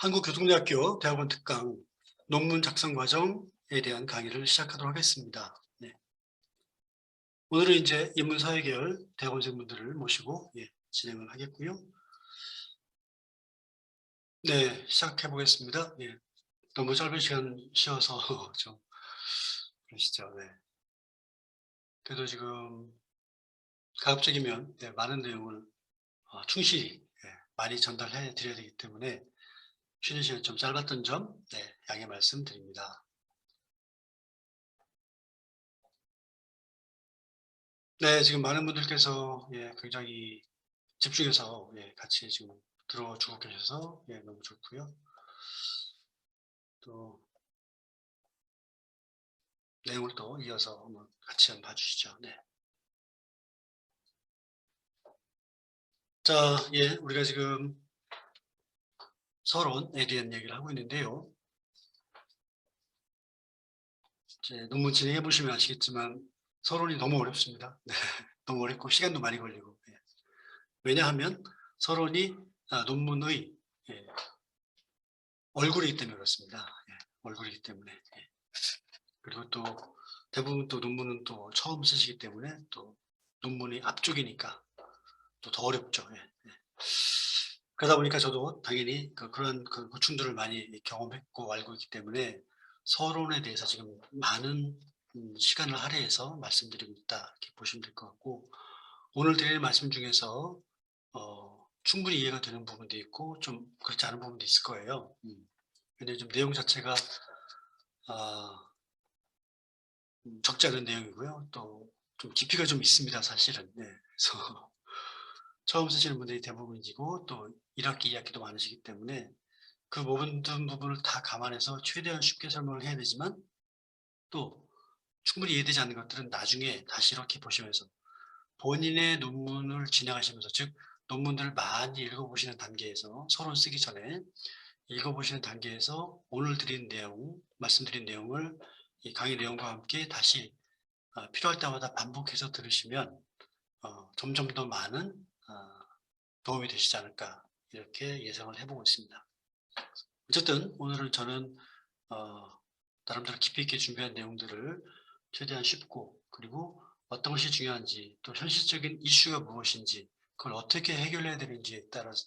한국교통대학교 대학원 특강 논문 작성 과정에 대한 강의를 시작하도록 하겠습니다. 네. 오늘은 이제 인문사회계열 대학원생분들을 모시고 진행을 하겠고요. 네, 시작해 보겠습니다. 너무 짧은 시간 쉬어서 좀 그러시죠. 네. 그래도 지금 가급적이면 많은 내용을 충실히 많이 전달해 드려야 되기 때문에 쉬는 시간 좀 짧았던 점 양해 말씀드립니다. 네, 지금 많은 분들께서 굉장히 집중해서 같이 지금 들어주고 계셔서 너무 좋고요. 또 내용을 또 이어서 한번 같이 한번 봐주시죠. 네. 자, 우리가 지금 서론에 대한 얘기를 하고 있는데요. 이제 논문 진행해 보시면 아시겠지만 서론이 너무 어렵습니다. 네, 너무 어렵고 시간도 많이 걸리고. 왜냐하면 서론이 논문의 얼굴이기 때문에 그렇습니다. 얼굴이기 때문에. 그리고 또 대부분 또 논문은 또 처음 쓰시기 때문에 또 논문이 앞쪽이니까 또 더 어렵죠. 그러다 보니까 저도 당연히 그런 고충들을 많이 경험했고 알고 있기 때문에 서론에 대해서 지금 많은 시간을 할애해서 말씀드리고 있다 이렇게 보시면 될 것 같고, 오늘 드릴 말씀 중에서 충분히 이해가 되는 부분도 있고 좀 그렇지 않은 부분도 있을 거예요. 근데 좀 내용 자체가 적지 않은 내용이고요. 또 좀 깊이가 좀 있습니다, 사실은. 그래서 처음 쓰시는 분들이 대부분이고 또 1학기, 2학기도 많으시기 때문에 그 모든 부분을 다 감안해서 최대한 쉽게 설명을 해야 되지만, 또 충분히 이해되지 않는 것들은 나중에 다시 이렇게 보시면서 본인의 논문을 진행하시면서, 즉 논문들을 많이 읽어보시는 단계에서, 서론 쓰기 전에 읽어보시는 단계에서 오늘 드린 내용, 말씀드린 내용을 이 강의 내용과 함께 다시 필요할 때마다 반복해서 들으시면 점점 더 많은 도움이 되시지 않을까 이렇게 예상을 해보고 있습니다. 어쨌든 오늘은 저는 나름대로 깊이 있게 준비한 내용들을 최대한 쉽고, 그리고 어떤 것이 중요한지, 또 현실적인 이슈가 무엇인지, 그걸 어떻게 해결해야 되는지에 따라서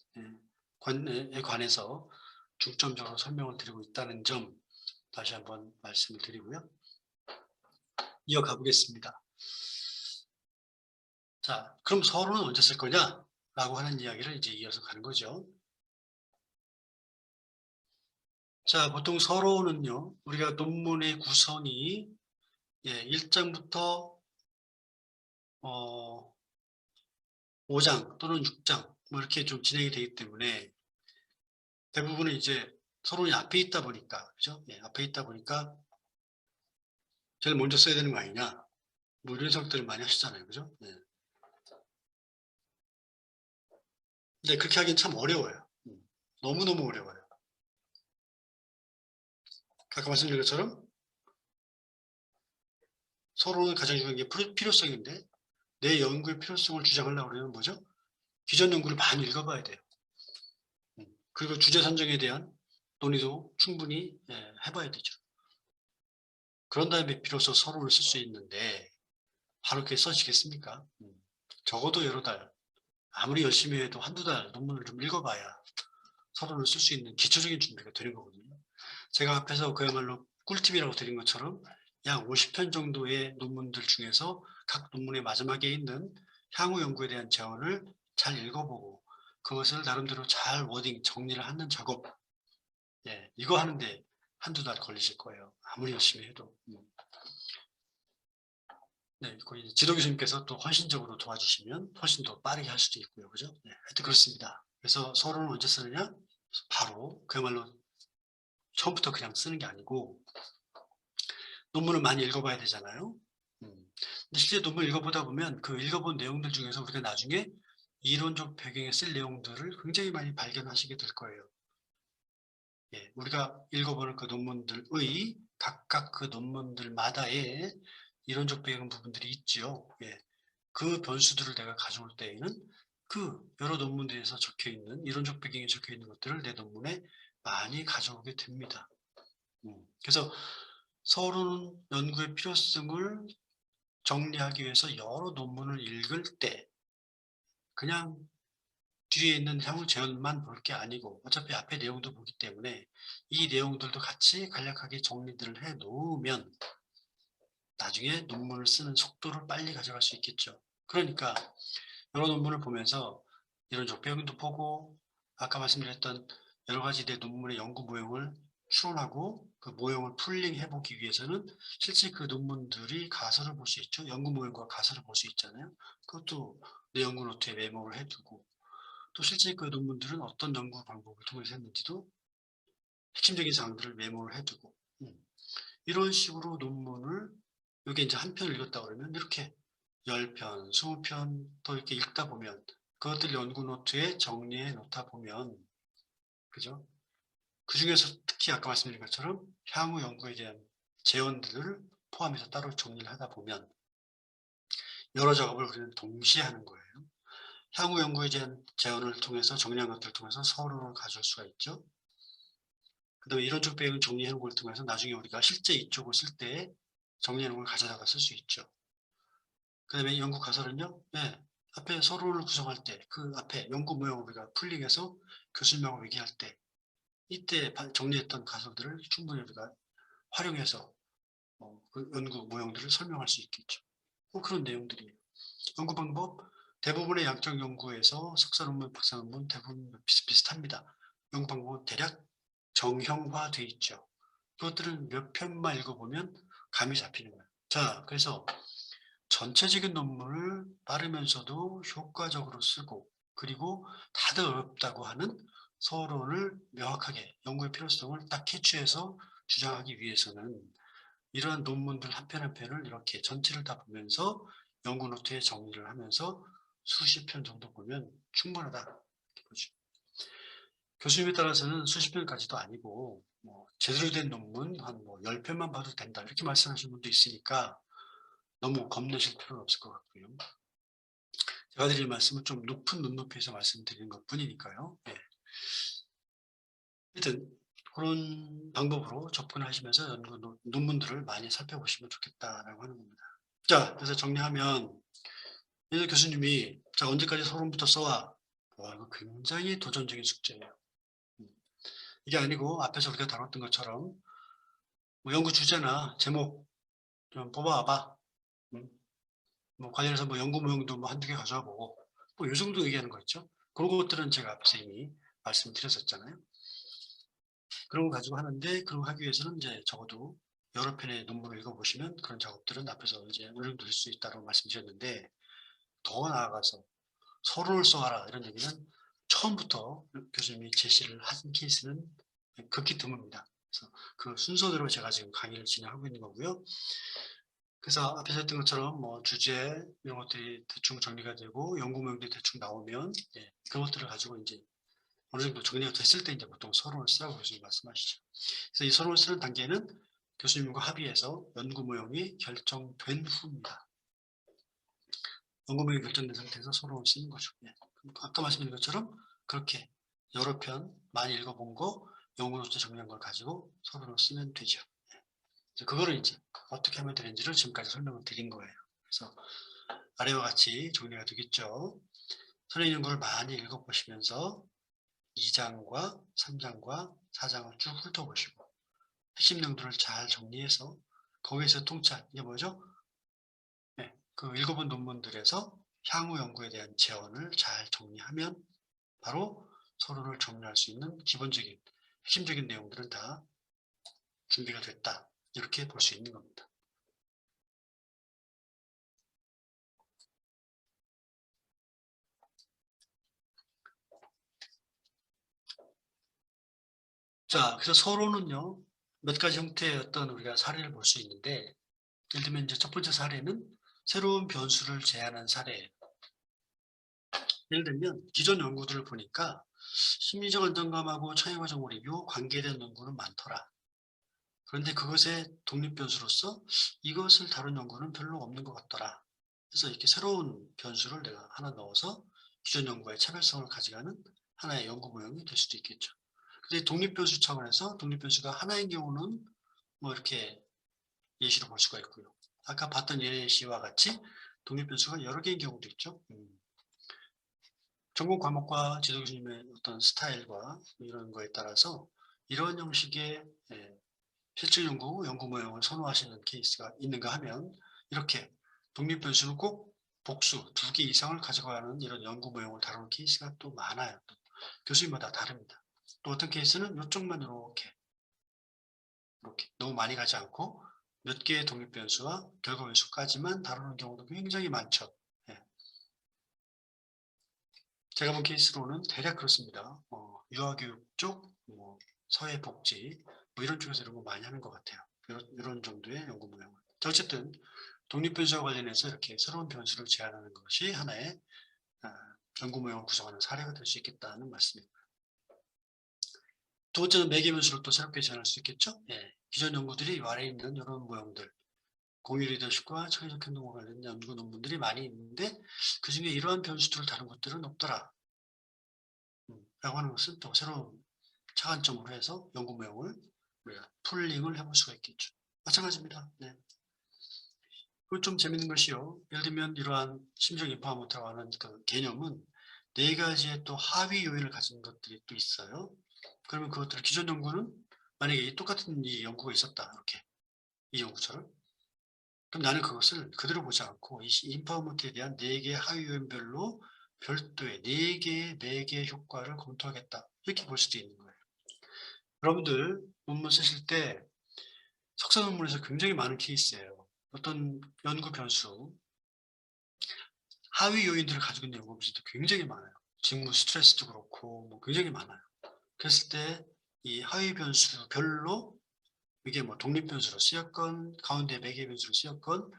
관해서 중점적으로 설명을 드리고 있다는 점 다시 한번 말씀을 드리고요. 이어가 보겠습니다. 자, 그럼 서론은 언제 쓸 거냐? 라고 하는 이야기를 이제 이어서 가는 거죠. 자, 보통 서론은요, 우리가 논문의 구성이 1장부터 5장 또는 6장 뭐 이렇게 좀 진행이 되기 때문에 대부분은 이제 서론이 앞에 있다 보니까, 그죠? 앞에 있다 보니까 제일 먼저 써야 되는 거 아니냐? 뭐 이런 생각들을 많이 하시잖아요, 그죠? 근데 그렇게 하긴 참 어려워요. 너무너무 어려워요. 아까 말씀드린 것처럼 서론은 가장 중요한 게 필요성인데, 내 연구의 필요성을 주장하려고 그러면 뭐죠? 기존 연구를 많이 읽어봐야 돼요. 그리고 주제 선정에 대한 논의도 충분히 해봐야 되죠. 그런 다음에 비로소 서론을 쓸 수 있는데 바로 그렇게 써지겠습니까? 적어도 여러 달, 아무리 열심히 해도 한두 달 논문을 좀 읽어봐야 서론을 쓸 수 있는 기초적인 준비가 되는 거거든요. 제가 앞에서 그야말로 꿀팁이라고 드린 것처럼 약 50편 정도의 논문들 중에서 각 논문의 마지막에 있는 향후 연구에 대한 제언을 잘 읽어보고 그것을 나름대로 잘 워딩 정리를 하는 작업, 이거 하는데 한두 달 걸리실 거예요. 아무리 열심히 해도. 거기 지도 교수님께서 또 헌신적으로 도와주시면 훨씬 더 빠르게 할 수도 있고요. 그죠? 하여튼 그렇습니다. 그래서 서론을 언제 쓰느냐? 바로 그야말로 처음부터 그냥 쓰는 게 아니고 논문을 많이 읽어봐야 되잖아요. 근데 실제 논문을 읽어보다 보면 그 읽어본 내용들 중에서 우리가 나중에 이론적 배경에 쓸 내용들을 굉장히 많이 발견하시게 될 거예요. 우리가 읽어보는 그 논문들의 각각 그 논문들마다의 이론적 배경 부분들이 있지요. 그 변수들을 내가 가져올 때에는 그 여러 논문들에서 적혀있는 이론적 배경에 적혀있는 것들을 내 논문에 많이 가져오게 됩니다. 그래서 서론 연구의 필요성을 정리하기 위해서 여러 논문을 읽을 때 그냥 뒤에 있는 향후 재현만 볼 게 아니고 어차피 앞에 내용도 보기 때문에 이 내용들도 같이 간략하게 정리들을 해 놓으면 나중에 논문을 쓰는 속도를 빨리 가져갈 수 있겠죠. 그러니까 여러 논문을 보면서 이론적 배경도 보고 아까 말씀드렸던 여러 가지 내 논문의 연구 모형을 추론하고 그 모형을 풀링해 보기 위해서는 실제 그 논문들이 가설을 볼 수 있죠. 연구 모형과 가설을 볼 수 있잖아요. 그것도 내 연구 노트에 메모를 해 두고 또 실제 그 논문들은 어떤 연구 방법을 통해서 했는지도 핵심적인 사항들을 메모를 해 두고 이런 식으로 논문을 요게 인제 한 편을 읽었다 그러면 이렇게 10편, 20편 더 이렇게 읽다 보면 그것들 연구 노트에 정리해 놓다 보면 그죠? 그중에서 특히 아까 말씀드린 것처럼 향후 연구에 대한 제언들을 포함해서 따로 정리를 하다 보면 여러 작업을 우리는 동시에 하는 거예요. 향후 연구에 대한 제언을 통해서 정리한 것들을 통해서 서론을 가져올 수가 있죠. 그다음에 이론적 배경을 정리해 놓은 걸 통해서 나중에 우리가 실제 이쪽을 쓸 때 정리해 놓은 걸 가져다가 쓸 수 있죠. 그다음에 연구 가설은요. 예. 앞에 서론을 구성할 때 그 앞에 연구 모형을 우리가 풀링해서 교수님하고 얘기할 때 이때 정리했던 가설들을 충분히 우리가 활용해서 그 연구 모형들을 설명할 수 있겠죠. 그런 내용들이에요. 연구 방법 대부분의 양적 연구에서 석사 논문, 박사 논문 대부분 비슷비슷합니다. 연구 방법은 대략 정형화돼 있죠. 그것들은 몇 편만 읽어보면 감이 잡히는 거예요. 자, 그래서 전체적인 논문을 빠르면서도 효과적으로 쓰고 그리고 다들 어렵다고 하는 서론을 명확하게 연구의 필요성을 딱 캐치해서 주장하기 위해서는 이러한 논문들 한 편 한 편을 이렇게 전체를 다 보면서 연구 노트에 정리를 하면서 수십 편 정도 보면 충분하다 이렇게 보죠. 교수님에 따라서는 수십 편까지도 아니고 제대로 된 논문 한 10편만 봐도 된다 이렇게 말씀하시는 분도 있으니까 너무 겁내실 필요는 없을 것 같고요. 제가 드릴 말씀은 좀 높은 눈높이에서 말씀드리는 것뿐이니까요. 예. 하여튼 그런 방법으로 접근하시면서 연구 논문들을 많이 살펴보시면 좋겠다라고 하는 겁니다. 자, 그래서 정리하면 이 교수님이 "자, 언제까지 서론부터 써와." 와, 이거 굉장히 도전적인 숙제예요. 음. 이게 아니고 앞에서 우리가 다뤘던 것처럼 연구 주제나 제목 좀 뽑아 봐. 음. 관련해서 연구 모형도 한두 개 가져와 보고 요 정도 얘기하는 거 있죠. 그런 것들은 제가 앞에서 이미 말씀드렸었잖아요. 그런 거 가지고 하는데 그런 거 하기 위해서는 이제 적어도 여러 편의 논문을 읽어보시면 그런 작업들은 앞에서 이제 어느 정도 될 수 있다고 말씀드렸는데 더 나아가서 서론을 써와라 이런 얘기는 처음부터 교수님이 제시를 한 케이스는 극히 드뭅니다. 그래서 그 순서대로 제가 지금 강의를 진행하고 있는 거고요. 그래서 앞에서 했던 것처럼 주제 이런 것들이 대충 정리가 되고 연구 모형들이 대충 나오면 그런 것들을 가지고 이제 어느 정도 정리가 됐을 때 이제 보통 서론을 쓰라고 교수님 말씀하시죠. 그래서 이 서론을 쓰는 단계는 교수님과 합의해서 연구 모형이 결정된 후입니다. 연구 모형이 결정된 상태에서 서론을 쓰는 거죠. 아까 말씀드린 것처럼 그렇게 여러 편 많이 읽어본 거 연구 노트 정리한 걸 가지고 서론을 쓰면 되죠. 그거를 이제 어떻게 하면 되는지를 지금까지 설명을 드린 거예요. 그래서 아래와 같이 정리가 되겠죠. 선행 연구를 많이 읽어보시면서 2장과 3장과 4장을 쭉 훑어보시고 핵심 내용들을 잘 정리해서 거기에서 통찰, 이게 뭐죠? 그 읽어본 논문들에서 향후 연구에 대한 제언을 잘 정리하면 바로 서론을 정리할 수 있는 기본적인 핵심적인 내용들은 다 준비가 됐다. 이렇게 볼 수 있는 겁니다. 자, 그래서 서론은요, 몇 가지 형태의 어떤 우리가 사례를 볼 수 있는데, 예를 들면 이제 첫 번째 사례는 새로운 변수를 제안한 사례예요. 예를 들면 기존 연구들을 보니까 심리적 안정감하고 차이화적 몰입이 관계된 연구는 많더라. 그런데 그것의 독립 변수로서 이것을 다룬 연구는 별로 없는 것 같더라. 그래서 이렇게 새로운 변수를 내가 하나 넣어서 기존 연구의 차별성을 가져가는 하나의 연구 모형이 될 수도 있겠죠. 근데 독립변수 차원에서 독립변수가 하나인 경우는 뭐 이렇게 예시로 볼 수가 있고요. 아까 봤던 예시와 같이 독립변수가 여러 개인 경우도 있죠. 전공 과목과 지도 교수님의 어떤 스타일과 이런 거에 따라서 이런 형식의 실질 연구 모형을 선호하시는 케이스가 있는가 하면 이렇게 독립변수는 꼭 복수 2개 이상을 가져가는 이런 연구 모형을 다루는 케이스가 또 많아요. 또 교수님마다 다릅니다. 또 어떤 케이스는 이쪽만 이렇게 너무 많이 가지 않고 몇 개의 독립변수와 결과변수까지만 다루는 경우도 굉장히 많죠. 예. 제가 본 케이스로는 대략 그렇습니다. 유아교육 쪽, 사회복지 이런 쪽에서 이런 거 많이 하는 것 같아요. 이런 정도의 연구 모형을. 어쨌든 독립변수와 관련해서 이렇게 새로운 변수를 제안하는 것이 하나의 연구 모형을 구성하는 사례가 될 수 있겠다는 말씀입니다. 두 번째는 매개 변수를 또 새롭게 제안할 수 있겠죠. 예. 기존 연구들이 아래에 있는 이런 모형들, 공유 리더십과 창의적 행동과 관련된 연구 논문들이 많이 있는데 그중에 이러한 변수들을 다룬 것들은 없더라. 라고 하는 것은 또 새로운 차관점으로 해서 연구 모형을 우리가 풀링을 해볼 수가 있겠죠. 마찬가지입니다. 네. 그리고 좀 재밌는 것이요. 예를 들면 이러한 심적 인파모터라고 하는 그 개념은 4가지의 또 하위 요인을 가진 것들이 또 있어요. 그러면 그것들을 기존 연구는 만약에 똑같은 이 연구가 있었다. 이렇게 이 연구처럼. 그럼 나는 그것을 그대로 보지 않고 이 인파모터에 대한 4개의 하위 요인별로 별도의 4개의 매개 효과를 검토하겠다. 이렇게 볼 수도 있는 거예요. 여러분들 논문 쓰실 때 석사 논문에서 굉장히 많은 케이스예요. 어떤 연구 변수, 하위 요인들을 가지고 있는 연구 변수도 굉장히 많아요. 직무 스트레스도 그렇고 굉장히 많아요. 그랬을 때 이 하위 변수별로 이게 독립 변수로 쓰였건 가운데 매개 변수로 쓰였건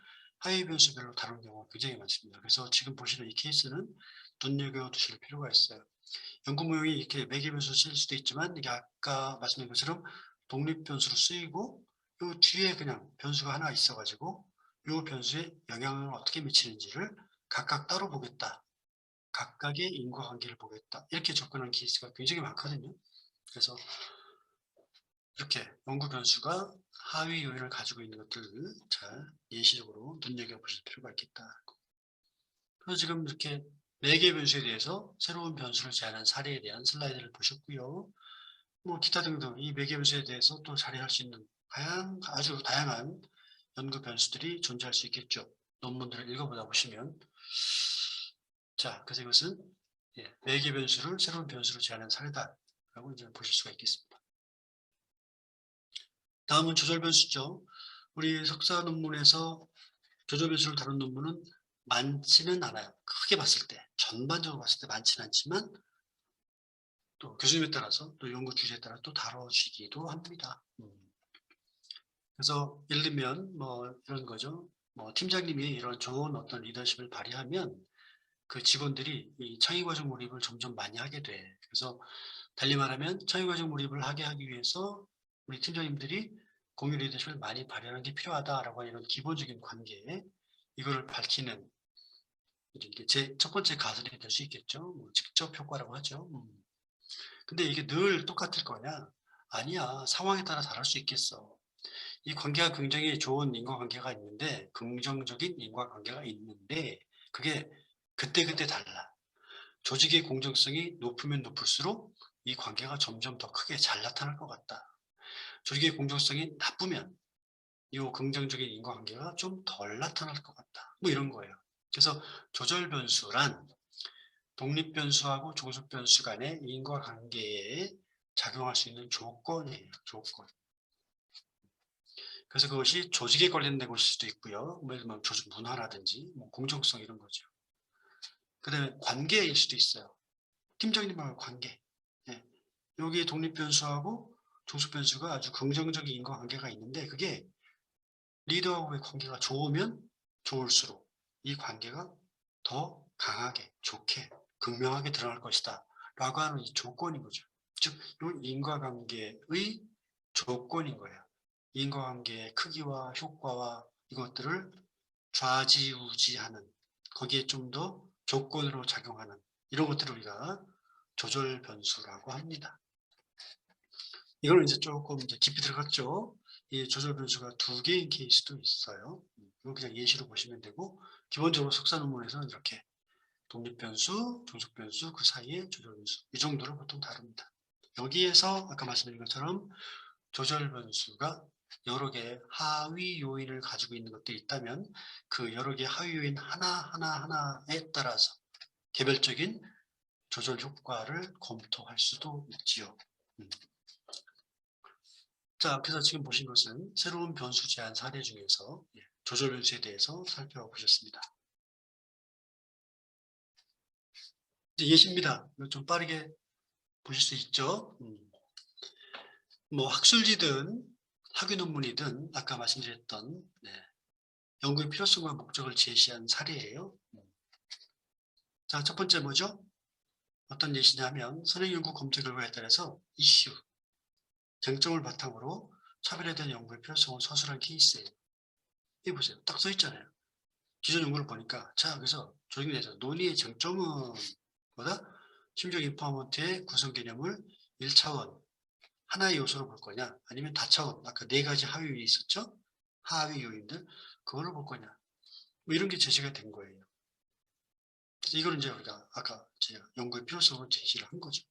하위 변수별로 다룬 경우가 굉장히 많습니다. 그래서 지금 보시는 이 케이스는 눈여겨두실 필요가 있어요. 연구 모형이 이렇게 매개 변수로 쓰일 수도 있지만 이게 아까 말씀드린 것처럼 독립 변수로 쓰이고 요 뒤에 그냥 변수가 하나 있어가지고 요 변수에 영향을 어떻게 미치는지를 각각 따로 보겠다. 각각의 인과관계를 보겠다. 이렇게 접근하는 케이스가 굉장히 많거든요. 그래서 이렇게 연구 변수가 하위 요인을 가지고 있는 것들을 잘 예시적으로 눈여겨보실 필요가 있겠다. 그래서 지금 이렇게 4개 변수에 대해서 새로운 변수를 제안한 사례에 대한 슬라이드를 보셨고요. 기타 등등 이 4개 변수에 대해서 또 자리할 수 있는 아주 다양한 연구 변수들이 존재할 수 있겠죠. 논문들을 읽어보다 보시면. 자, 그래서 이것은 4개 변수를 새로운 변수로 제안한 사례다라고 이제 보실 수가 있겠습니다. 다음은 조절 변수죠. 우리 석사 논문에서 조절 변수를 다룬 논문은 많지는 않아요. 크게 봤을 때, 전반적으로 봤을 때 많지는 않지만 또 교수님에 따라서 또 연구 주제에 따라 또 다뤄지기도 합니다. 그래서 예를 들면 이런 거죠. 팀장님이 이런 좋은 어떤 리더십을 발휘하면 그 직원들이 이 창의과정 몰입을 점점 많이 하게 돼. 그래서 달리 말하면 창의과정 몰입을 하기 위해서 우리 팀장님들이 공유 리더십을 많이 발휘하는 게 필요하다라고 하는 이런 기본적인 관계에 이거를 밝히는 이게 제 첫 번째 가설이 될 수 있겠죠. 직접 효과라고 하죠. 근데 이게 늘 똑같을 거냐? 아니야. 상황에 따라 다를 수 있겠어. 이 관계가 굉장히 좋은 인과관계가 있는데 긍정적인 인과관계가 있는데 그게 그때그때 달라. 조직의 공정성이 높으면 높을수록 이 관계가 점점 더 크게 잘 나타날 것 같다. 조직의 공정성이 나쁘면 이 긍정적인 인과관계가 좀 덜 나타날 것 같다. 이런 거예요. 그래서 조절 변수란 독립 변수하고 종속 변수 간의 인과관계에 작용할 수 있는 조건이에요. 조건. 그래서 그것이 조직에 관련된 것일 수도 있고요. 예를 들면 조직 문화라든지 공정성 이런 거죠. 그 다음에 관계일 수도 있어요. 팀장님과의 관계. 예. 여기에 독립 변수하고 종속 변수가 아주 긍정적인 인과관계가 있는데 그게 리더하고의 관계가 좋으면 좋을수록 이 관계가 더 강하게, 좋게, 극명하게 드러날 것이다. 라고 하는 이 조건인 거죠. 즉, 이 인과관계의 조건인 거예요. 인과관계의 크기와 효과와 이것들을 좌지우지하는, 거기에 좀 더 조건으로 작용하는 이런 것들을 우리가 조절 변수라고 합니다. 이거는 이제 조금 이제 깊이 들어갔죠. 이 조절 변수가 두 개인 케이스도 있어요. 이거 그냥 예시로 보시면 되고, 기본적으로 석사 논문에서는 이렇게 독립 변수, 종속 변수, 그 사이에 조절 변수, 이 정도를 보통 다룹니다. 여기에서 아까 말씀드린 것처럼 조절 변수가 여러 개의 하위 요인을 가지고 있는 것들이 있다면 그 여러 개의 하위 요인 하나에 따라서 개별적인 조절 효과를 검토할 수도 있지요. 자, 그래서 지금 보신 것은 새로운 변수 제한 사례 중에서 조절 변수에 대해서 살펴보셨습니다. 이제 예시입니다. 이거 좀 빠르게 보실 수 있죠. 뭐 학술지든 학위 논문이든 아까 말씀드렸던 연구의 필요성과 목적을 제시한 사례예요. 자, 첫 번째 뭐죠? 어떤 예시냐면 선행 연구 검토 결과에 따라서 이슈, 쟁점을 바탕으로 차별에 대한 연구의 필요성을 서술한 케이스예요. 이 보세요. 딱 써 있잖아요. 기존 연구를 보니까 자, 그래서 조직에 대해서 논의의 쟁점은 뭐다? 심적 인파먼트의 구성 개념을 1차원 하나의 요소로 볼 거냐, 아니면 다차원, 아까 네 가지 하위 요인이 있었죠? 하위 요인들, 그걸로 볼 거냐, 뭐 이런 게 제시가 된 거예요. 그래서 이걸 이제 우리가 아까 제가 연구의 필요성을 제시를 한 거죠.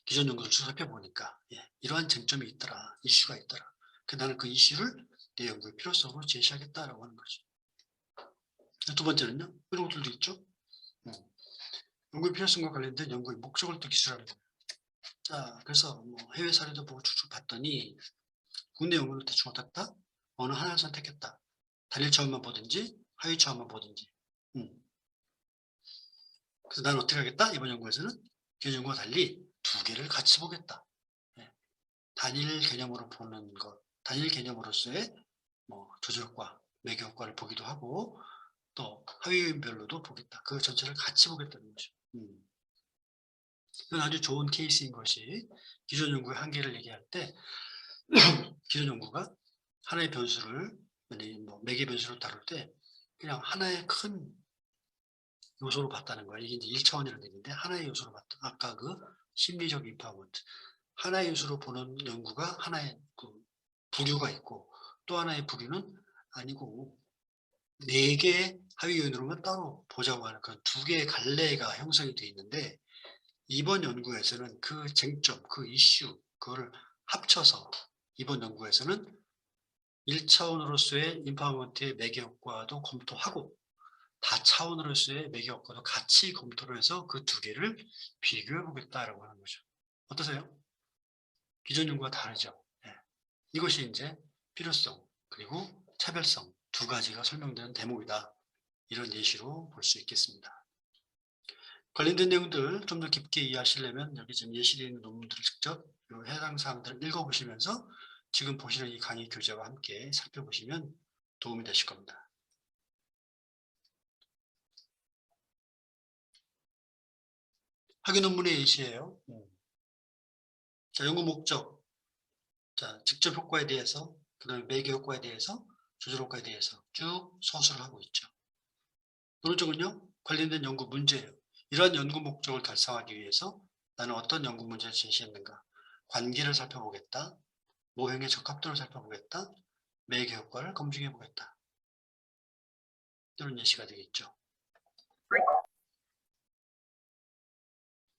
기존 연구를 쭉 살펴보니까 이러한 쟁점이 있더라, 이슈가 있더라. 나는 그 이슈를 내 연구의 필요성으로 제시하겠다라고 하는 거죠. 두 번째는요, 이런 것들도 있죠. 연구의 필요성과 관련된 연구의 목적을 또 기술하는 거예요. 자, 그래서 뭐 해외 사례도 보고 쭉쭉 봤더니 국내 연구를 대충 어떻다? 어느 하나를 선택했다. 단일 차원만 보든지 하위 차원만 보든지. 그래서 나는 어떻게 하겠다? 이번 연구에서는 기존 연구와 달리 두 개를 같이 보겠다. 단일 개념으로 보는 것, 단일 개념으로서의 뭐 조절 효과, 매개 효과를 보기도 하고 또 하위 요인별로도 보겠다. 그 전체를 같이 보겠다는 거죠. 이건 아주 좋은 케이스인 것이 기존 연구의 한계를 얘기할 때 기존 연구가 하나의 변수를 뭐 매개 변수로 다룰 때 그냥 하나의 큰 요소로 봤다는 거예요. 이게 이제 1차원이라는 얘기인데 하나의 요소로 봤다. 아까 그 심리적 인파먼트. 하나의 요소로 보는 연구가 하나의 그 부류가 있고 또 하나의 부류는 아니고 네 개의 하위 요인으로만 따로 보자고 하는 그런 두 개의 갈래가 형성이 되어 있는데 이번 연구에서는 그 쟁점, 그 이슈, 그거를 합쳐서 이번 연구에서는 1차원으로서의 인파먼트의 매개 효과도 검토하고 다차원으로서의 매개 효과도 같이 검토를 해서 그 두 개를 비교해 보겠다라고 하는 거죠. 어떠세요? 기존 연구와 다르죠. 이것이 이제 필요성 그리고 차별성 두 가지가 설명되는 대목이다. 이런 예시로 볼 수 있겠습니다. 관련된 내용들 좀 더 깊게 이해하시려면 여기 지금 예시되어 있는 논문들을 직접 해당 사항들을 읽어보시면서 지금 보시는 이 강의 교재와 함께 살펴보시면 도움이 되실 겁니다. 학위 논문의 예시예요. 자, 연구 목적, 자, 직접 효과에 대해서, 그 다음에 매개 효과에 대해서, 조절 효과에 대해서 쭉 서술을 하고 있죠. 오른쪽은요, 관련된 연구 문제예요. 이러한 연구 목적을 달성하기 위해서 나는 어떤 연구 문제를 제시했는가? 관계를 살펴보겠다. 모형의 적합도를 살펴보겠다. 매개 효과를 검증해 보겠다. 이런 예시가 되겠죠.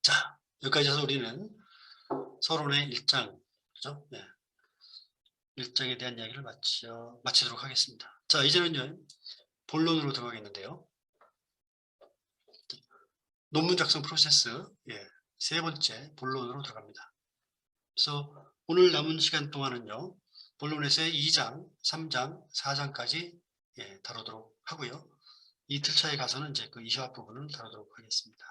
자, 여기까지 해서 우리는 서론의 1장, 그죠? 네. 1장에 대한 이야기를 마치도록 하겠습니다. 자, 이제는요, 본론으로 들어가겠는데요. 논문 작성 프로세스, 세 번째 본론으로 들어갑니다. 그래서 오늘 남은 시간 동안은요, 본론에서의 2장, 3장, 4장까지 다루도록 하고요. 이틀차에 가서는 이제 그 이시화 부분을 다루도록 하겠습니다.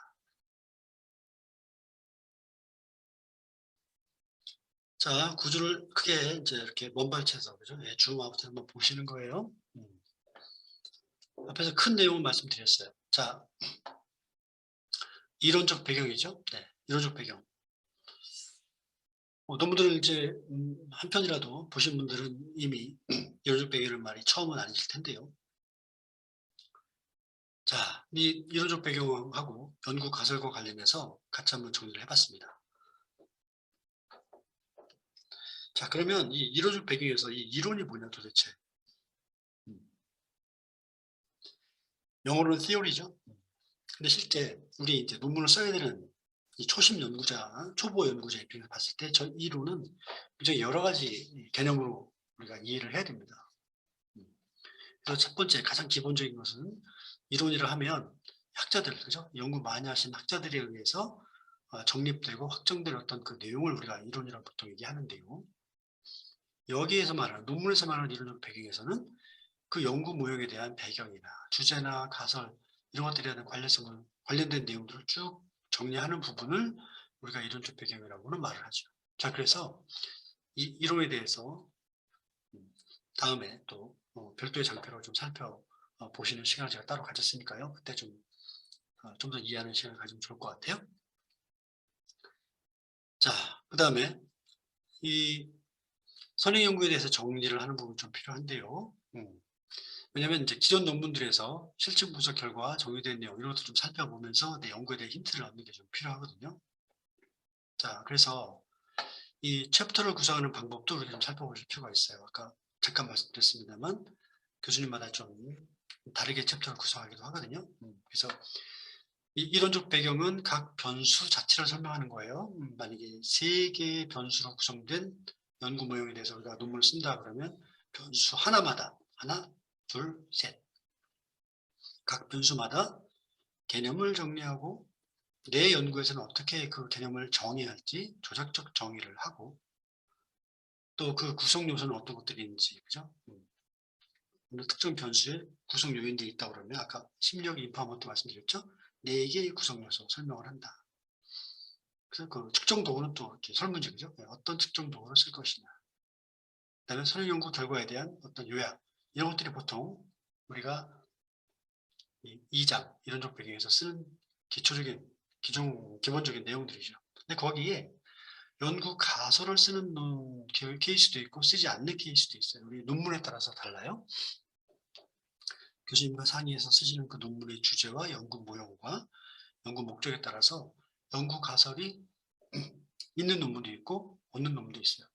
자, 구조를 크게 이제 이렇게 먼발치해서 그죠? 줌아웃해서 한번 보시는 거예요. 앞에서 큰 내용을 말씀드렸어요. 자, 이론적 배경이죠. 네, 이론적 배경. 논문들을 이제 한 편이라도 보신 분들은 이미 이론적 배경을 말이 처음은 아니실 텐데요. 자, 이 이론적 배경하고 연구 가설과 관련해서 같이 한번 정리를 해봤습니다. 자, 그러면 이 이론적 배경에서 이 이론이 뭐냐 도대체. 음. 영어로는 theory죠. 근데 실제 우리 이제 논문을 써야 되는 이 초심 연구자, 초보 연구자 입장에서 봤을 때 저 이론은 굉장히 여러 가지 개념으로 우리가 이해를 해야 됩니다. 그래서 첫 번째 가장 기본적인 것은 이론이라 하면 학자들, 그죠? 연구 많이 하신 학자들에 의해서 정립되고 확정된 어떤 그 내용을 우리가 이론이라고 보통 얘기하는데요. 여기에서 말하는 논문에서 말하는 이론적 배경에서는 그 연구 모형에 대한 배경이나 주제나 가설 이런 것들에 대한 관련성을 관련된 내용들을 쭉 정리하는 부분을 우리가 이론적 배경이라고는 말을 하죠. 자, 그래서 이 이론에 대해서 다음에 또 별도의 장표로 좀 살펴보시는 시간을 제가 따로 가졌으니까요. 그때 좀 더 이해하는 시간을 가지면 좋을 것 같아요. 자, 그 다음에 이 선행 연구에 대해서 정리를 하는 부분이 좀 필요한데요. 왜냐하면 이제 기존 논문들에서 실증 분석 결과 정의된 내용 이런 것도 좀 살펴보면서 내 연구에 대해 힌트를 얻는 게 좀 필요하거든요. 자, 그래서 이 챕터를 구성하는 방법도 우리가 좀 살펴볼 필요가 있어요. 아까 잠깐 말씀드렸습니다만 교수님마다 좀 다르게 챕터를 구성하기도 하거든요. 그래서 이 이론적 배경은 각 변수 자체를 설명하는 거예요. 만약에 3개의 변수로 구성된 연구 모형에 대해서 우리가 논문을 쓴다 그러면 변수 하나마다 하나, 둘, 셋. 각 변수마다 개념을 정리하고 내 연구에서는 어떻게 그 개념을 정의해야 할지 조작적 정의를 하고 또 그 구성 요소는 어떤 것들이 있는지, 그죠? 어느 특정 변수의 구성 요인들이 있다고 그러면 아까 심리학 인포함도 말씀드렸죠? 4개의 구성 요소 설명을 한다. 그래서 그 측정 도구는 또 이렇게 설문적이죠. 어떤 측정 도구를 쓸 것이냐. 그다음에 선행 연구 결과에 대한 어떤 요약 이런 것들이 보통 우리가 이 2장 이론적 배경에서 쓰는 기초적인 기본적인 내용들이죠. 근데 거기에 연구 가설을 쓰는 케이스도 있고 쓰지 않는 케이스도 있어요. 우리 논문에 따라서 달라요. 교수님과 상의해서 쓰시는 그 논문의 주제와 연구 모형과 연구 목적에 따라서 연구 가설이 있는 논문도 있고 없는 논문도 있어요.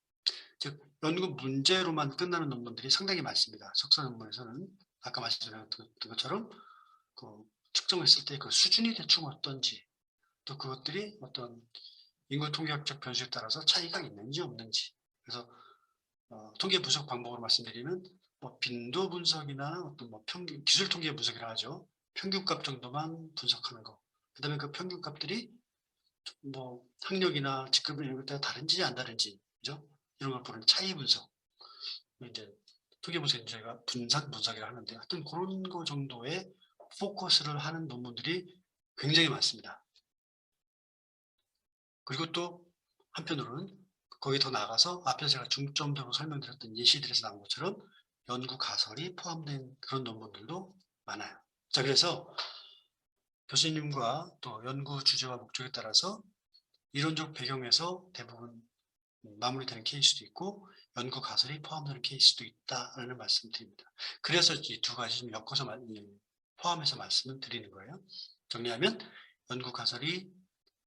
즉 연구 문제로만 끝나는 논문들이 상당히 많습니다. 석사 논문에서는 아까 말씀드렸던 것처럼 그 측정했을 때 그 수준이 대충 어떤지 또 그것들이 어떤 인구 통계학적 변수에 따라서 차이가 있는지 없는지 그래서 통계 분석 방법으로 말씀드리면 뭐 빈도 분석이나 어떤 뭐 평균 기술 통계 분석이라 하죠. 평균값 정도만 분석하는 거. 그다음에 그 평균값들이 뭐 학력이나 직급을 이런 것에 다른지 안 다른지, 그죠? 이런 걸 보는 차이 분석. 이제 통계 분석 저희가 분산 분석이라 하는데 하여튼 그런 거 정도의 포커스를 하는 논문들이 굉장히 많습니다. 그리고 또 한편으로는 거기 더 나아가서 앞에서 제가 중점적으로 설명드렸던 예시들에서 나온 것처럼 연구 가설이 포함된 그런 논문들도 많아요. 자, 그래서 교수님과 또 연구 주제와 목적에 따라서 이론적 배경에서 대부분 마무리되는 케이스도 있고 연구 가설이 포함되는 케이스도 있다라는 말씀을 드립니다. 그래서 이 두 가지 좀 엮어서 포함해서 말씀을 드리는 거예요. 정리하면 연구 가설이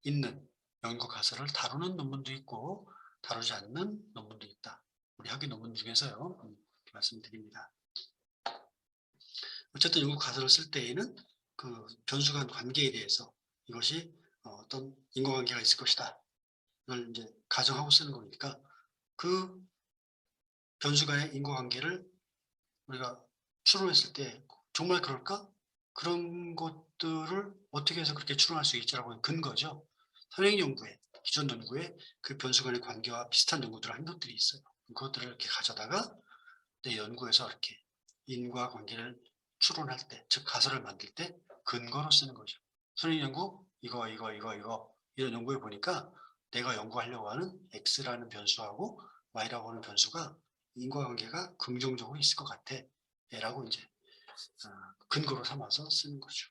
있는 연구 가설을 다루는 논문도 있고 다루지 않는 논문도 있다. 우리 학위 논문 중에서요. 말씀드립니다. 어쨌든 연구 가설을 쓸 때에는 그 변수 간 관계에 대해서 이것이 어떤 인과관계가 있을 것이다. 이걸 이제 가정하고 쓰는 거니까 그 변수 간의 인과관계를 우리가 추론했을 때 정말 그럴까? 그런 것들을 어떻게 해서 그렇게 추론할 수 있지라고 하는 근거죠. 선행 연구에 기존 연구에 그 변수 간의 관계와 비슷한 연구들 한 것들이 있어요. 그것들을 이렇게 가져다가 내 연구에서 이렇게 인과관계를 추론할 때, 즉 가설을 만들 때 근거로 쓰는 거죠. 선행 연구 이거 이런 연구해 보니까 내가 연구하려고 하는 X라는 변수하고 Y라고 하는 변수가 인과관계가 긍정적으로 있을 것 같아. 라고 이제 근거로 삼아서 쓰는 거죠.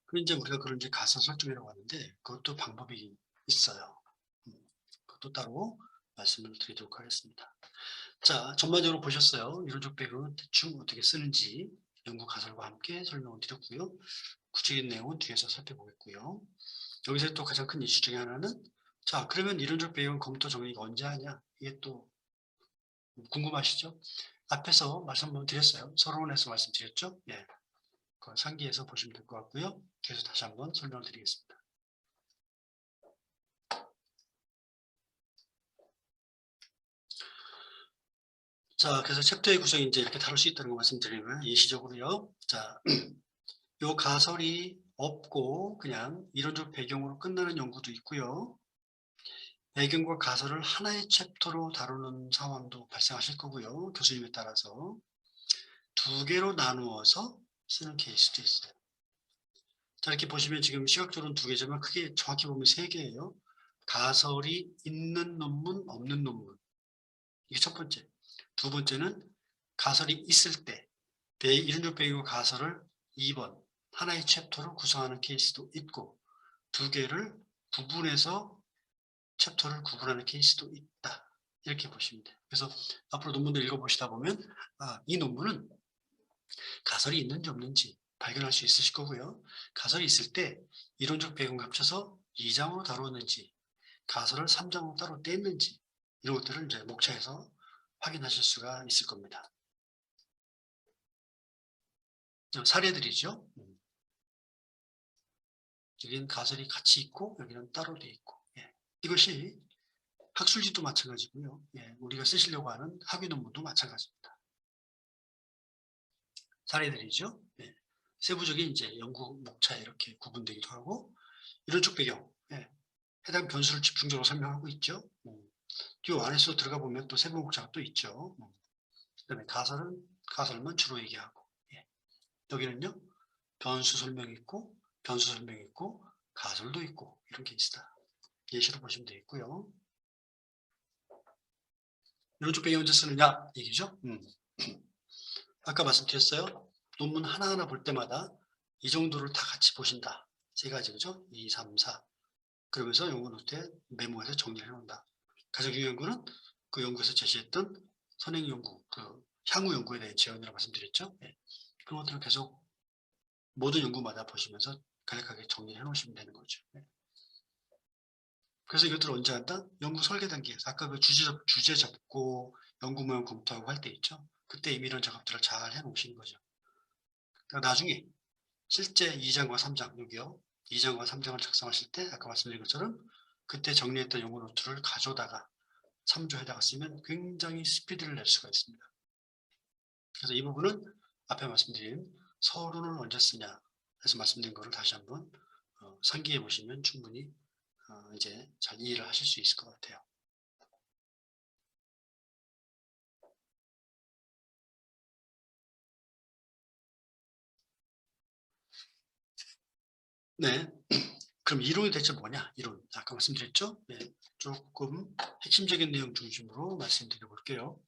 그럼 이제 우리가 그걸 이제 가설 설정이라고 하는데 그것도 방법이 있어요. 그것도 따로 말씀을 드리도록 하겠습니다. 자, 전반적으로 보셨어요. 이론적 배경은 대충 어떻게 쓰는지 연구 가설과 함께 설명을 드렸고요. 구체적인 내용은 뒤에서 살펴보겠고요. 여기서 또 가장 큰 이슈 중에 하나는 자, 그러면 이론적 배경 검토 정리가 언제 하냐? 이게 또 궁금하시죠? 앞에서 말씀 한번 드렸어요. 서론에서 말씀드렸죠? 예. 그 상기해서 보시면 될 것 같고요. 그래서 다시 한번 설명을 드리겠습니다. 자, 그래서 챕터의 구성이 이제 이렇게 다룰 수 있다는 거 말씀드리고요. 예시적으로요. 자, 요 가설이 없고 그냥 이론적 배경으로 끝나는 연구도 있고요. 배경과 가설을 하나의 챕터로 다루는 상황도 발생하실 거고요. 교수님에 따라서 두 개로 나누어서 쓰는 케이스도 있어요. 자, 이렇게 보시면 지금 시각적으로는 두 개지만 크게 정확히 보면 세 개예요. 가설이 있는 논문, 없는 논문. 이게 첫 번째. 두 번째는 가설이 있을 때 이론적 배경과 가설을 2번 하나의 챕터로 구성하는 케이스도 있고 두 개를 구분해서 챕터를 구분하는 케이스도 있다. 이렇게 보시면 돼요. 그래서 앞으로 논문들 읽어보시다 보면 이 논문은 가설이 있는지 없는지 발견할 수 있으실 거고요. 가설이 있을 때 이론적 배경과 합쳐서 2장으로 다루었는지 가설을 3장으로 따로 뗐는지 이런 것들을 이제 목차에서 확인하실 수가 있을 겁니다. 사례들이죠. 여기는 가설이 같이 있고 여기는 따로 되어 있고 이것이 학술지도 마찬가지고요. 우리가 쓰시려고 하는 학위 논문도 마찬가지입니다. 사례들이죠. 세부적인 이제 연구 목차에 이렇게 구분되기도 하고 이론적 배경, 해당 변수를 집중적으로 설명하고 있죠. 이 안에서 들어가 보면 또 세부 목차가 또 있죠. 그다음에 가설만 주로 얘기하고 여기는요 변수 설명이 있고 가설도 있고 이런 게 있다. 예시로 보시면 되겠고요. 이론적 배경 언제 쓰느냐 얘기죠. 아까 말씀드렸어요. 논문 하나하나 볼 때마다 이 정도를 다 같이 보신다. 세 가지 그죠? 2, 3, 4. 그러면서 연구 노트에 메모해서 정리해 놓는다. 가장 중요한 거는 그 연구에서 제시했던 선행 연구, 그 향후 연구에 대한 제언이라고 말씀드렸죠. 그런 것들을 계속 모든 연구마다 보시면서 간략하게 정리해 놓으시면 되는 거죠. 그래서 이것들을 언제 한다? 연구 설계 단계에서 아까 그 주제 잡고 연구 모형 검토하고 할 때 있죠. 그때 이미 이런 작업들을 잘 해 놓으시는 거죠. 그러니까 나중에 실제 2장과 3장 여기요. 2장과 3장을 작성하실 때 아까 말씀드린 것처럼 그때 정리했던 연구 노트를 가져다가 3조에다가 쓰면 굉장히 스피드를 낼 수가 있습니다. 그래서 이 부분은 앞에 말씀드린 서론을 언제 쓰냐 해서 말씀드린 거를 다시 한번 상기해 보시면 충분히 이제 잘 이해를 하실 수 있을 것 같아요. 네. 그럼 이론이 대체 뭐냐? 이론. 아까 말씀드렸죠? 네. 조금 핵심적인 내용 중심으로 말씀드려 볼게요.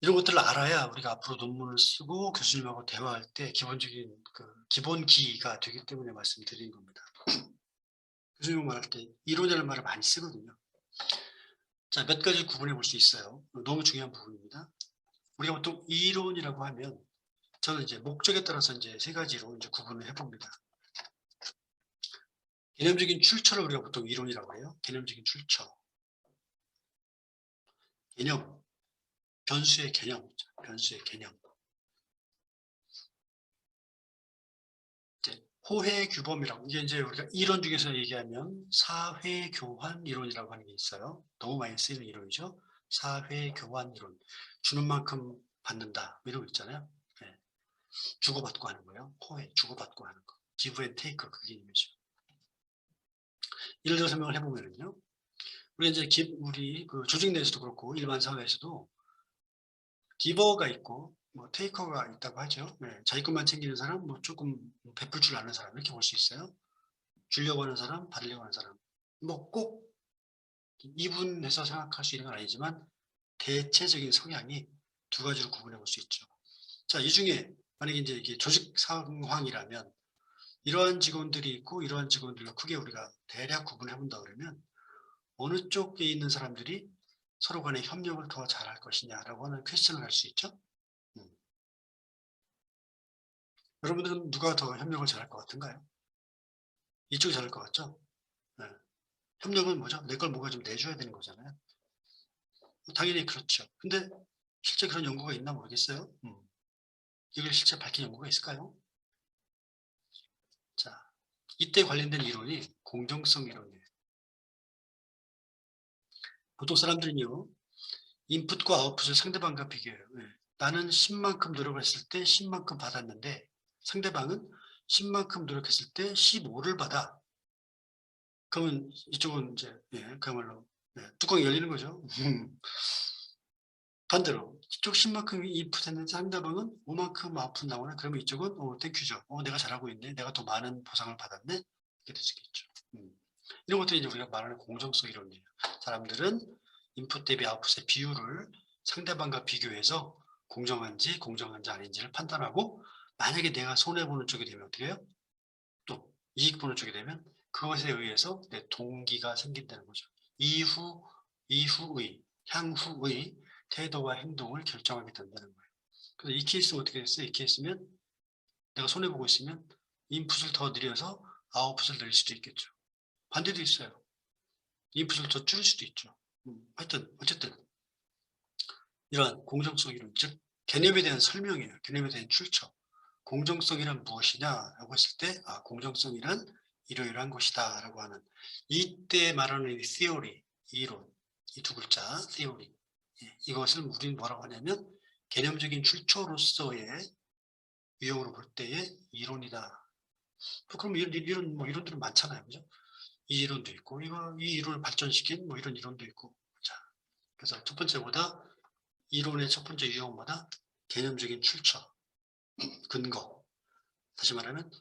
이런 것들을 알아야 우리가 앞으로 논문을 쓰고 교수님하고 대화할 때 기본적인 기본 기가 되기 때문에 말씀드린 겁니다. 교수님 말할 때 이론이라는 말을 많이 쓰거든요. 자, 몇 가지 구분해 볼 수 있어요. 너무 중요한 부분입니다. 우리가 보통 이론이라고 하면 저는 이제 목적에 따라서 이제 세 가지로 이제 구분을 해봅니다. 개념적인 출처를 우리가 보통 이론이라고 해요. 개념적인 출처. 개념. 변수의 개념. 변수의 개념. 호혜 규범이라고 이게 이제 우리가 이론 중에서 얘기하면 사회 교환 이론이라고 하는 게 있어요. 너무 많이 쓰이는 이론이죠. 사회 교환 이론. 주는 만큼 받는다. 이런 거 있잖아요. 주고받고 하는 거예요. 호혜, 주고받고 하는 거. give and take 그 개념이죠. 예를 들어 설명을 해보면요. 우리 이제 우리 그 조직 내에서도 그렇고 일반 사회에서도 기버가 있고 뭐 테이커가 있다고 하죠. 자기 것만 챙기는 사람, 뭐 조금 베풀 줄 아는 사람 이렇게 볼 수 있어요. 주려고 하는 사람, 받으려고 하는 사람. 뭐 꼭 이분해서 생각할 수 있는 건 아니지만 대체적인 성향이 두 가지로 구분해 볼 수 있죠. 자, 이 중에 만약에 이제 이게 조직 상황이라면 이러한 직원들이 있고 이러한 직원들로 크게 우리가 대략 구분해 본다 그러면 어느 쪽에 있는 사람들이 서로 간에 협력을 더 잘할 것이냐라고 하는 퀘스천을 할 수 있죠. 여러분들은 누가 더 협력을 잘할 것 같은가요? 이쪽이 잘할 것 같죠? 네. 협력은 뭐죠? 내 걸 뭔가 좀 내줘야 되는 거잖아요. 당연히 그렇죠. 근데 실제 그런 연구가 있나 모르겠어요. 이걸 실제 밝힌 연구가 있을까요? 자, 이때 관련된 이론이 공정성 이론이에요. 보통 사람들은요, 인풋과 아웃풋을 상대방과 비교해요. 네. 나는 10만큼 노력을 했을 때 10만큼 받았는데 상대방은 10만큼 노력했을 때 15를 받아. 그러면 이쪽은 이제 그야말로 뚜껑이 열리는 거죠. 반대로 이쪽 10만큼 인풋했는데 상대방은 5만큼 아웃풋 나오네. 그러면 이쪽은 땡큐죠. 내가 잘하고 있네. 내가 더 많은 보상을 받았네. 이렇게 될 수 있겠죠. 이런 것들이 이제 우리가 말하는 공정성 이론이에요. 사람들은 인풋 대비 아웃풋의 비율을 상대방과 비교해서 공정한지 아닌지를 판단하고, 만약에 내가 손해보는 쪽이 되면 어떻게 해요? 또 이익 보는 쪽이 되면 그것에 의해서 내 동기가 생긴다는 거죠. 향후의 태도와 행동을 결정하게 된다는 거예요. 그래서 이 케이스는 어떻게 됐어요? 이 케이스면 내가 손해보고 있으면 인풋을 더 늘려서 아웃풋을 늘릴 수도 있겠죠. 반대도 있어요. 인풋을 더 줄일 수도 있죠. 하여튼 어쨌든 이러한 공정성 이론, 즉 개념에 대한 설명이에요. 개념에 대한 출처. 공정성이란 무엇이냐라고 했을 때 공정성이란 이러이러한 것이다 라고 하는, 이때 말하는 이 theory, 이론, 이 두 글자 theory, 이것을 우리는 뭐라고 하냐면 개념적인 출처로서의 유형으로 볼 때의 이론이다. 그럼 이론들은 많잖아요. 그죠? 이 이론도 있고 이 이론을 발전시킨 이런 이론도 있고. 자, 그래서 첫 번째보다 이론의 첫 번째 유형마다 개념적인 출처, 근거. 다시 말하면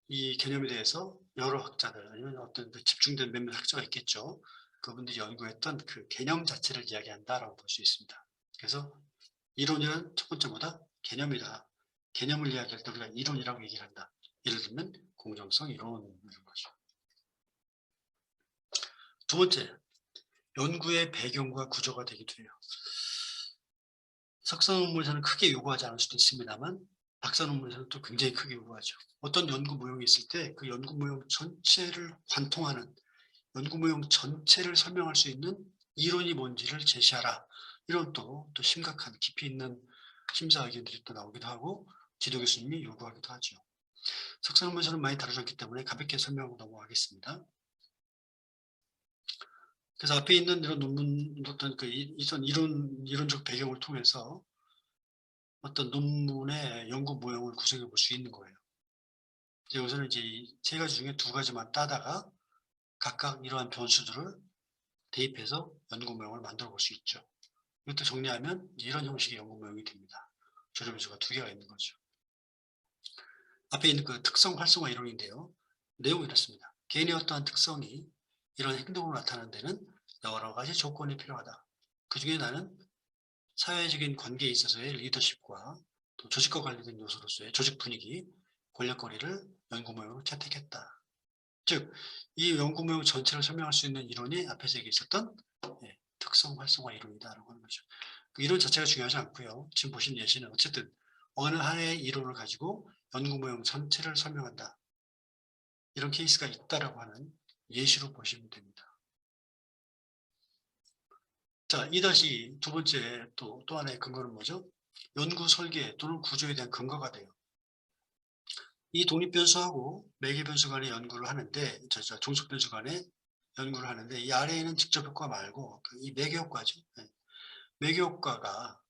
이 개념에 대해서 여러 학자들 아니면 어떤 집중된 몇몇 학자가 있겠죠. 그분들이 연구했던 그 개념 자체를 이야기한다라고 볼 수 있습니다. 그래서 이론이란 첫 번째보다 개념이다. 개념을 이야기할 때 우리가 이론이라고 얘기를 한다. 예를 들면 공정성 이론 이런 거죠. 두 번째, 연구의 배경과 구조가 되기도 해요. 석사 논문에서는 크게 요구하지 않을 수도 있습니다만 박사 논문에서는 또 굉장히 크게 요구하죠. 어떤 연구 모형이 있을 때 그 연구 모형 전체를 관통하는, 연구 모형 전체를 설명할 수 있는 이론이 뭔지를 제시하라. 이런 또 심각한 깊이 있는 심사 의견들이 또 나오기도 하고 지도 교수님이 요구하기도 하죠. 석사 논문에서는 많이 다루지 않기 때문에 가볍게 설명하고 넘어가겠습니다. 그래서 앞에 있는 이런 논문, 어떤 이론적 배경을 통해서 어떤 논문의 연구 모형을 구성해 볼 수 있는 거예요. 여기서는 이제 세 가지 중에 두 가지만 따다가 각각 이러한 변수들을 대입해서 연구 모형을 만들어 볼 수 있죠. 이것도 정리하면 이런 형식의 연구 모형이 됩니다. 조류 변수가 두 개가 있는 거죠. 앞에 있는 그 특성 활성화 이론인데요. 내용이 이렇습니다. 개인의 어떠한 특성이 이런 행동으로 나타나는 데는 여러 가지 조건이 필요하다. 그 중에 나는 사회적인 관계에 있어서의 리더십과 또 조직과 관련된 요소로서의 조직 분위기, 권력거리를 연구 모형으로 채택했다. 즉, 이 연구 모형 전체를 설명할 수 있는 이론이 앞에서 얘기했었던 특성 활성화 이론이다라고 하는 거죠. 그 이론 자체가 중요하지 않고요. 지금 보신 예시는 어쨌든 어느 하나의 이론을 가지고 연구 모형 전체를 설명한다. 이런 케이스가 있다라고 하는 예시로 보시면 됩니다. 자, 이 두 번째 또 하나의 근거는 뭐죠? 연구 설계 또는 구조에 대한 근거가 돼요. 이 독립변수하고 매개변수 간의 연구를 하는데, 종속변수 간의 연구를 하는데, 이 아래에는 직접 효과 말고 이 매개효과죠. 매개효과가,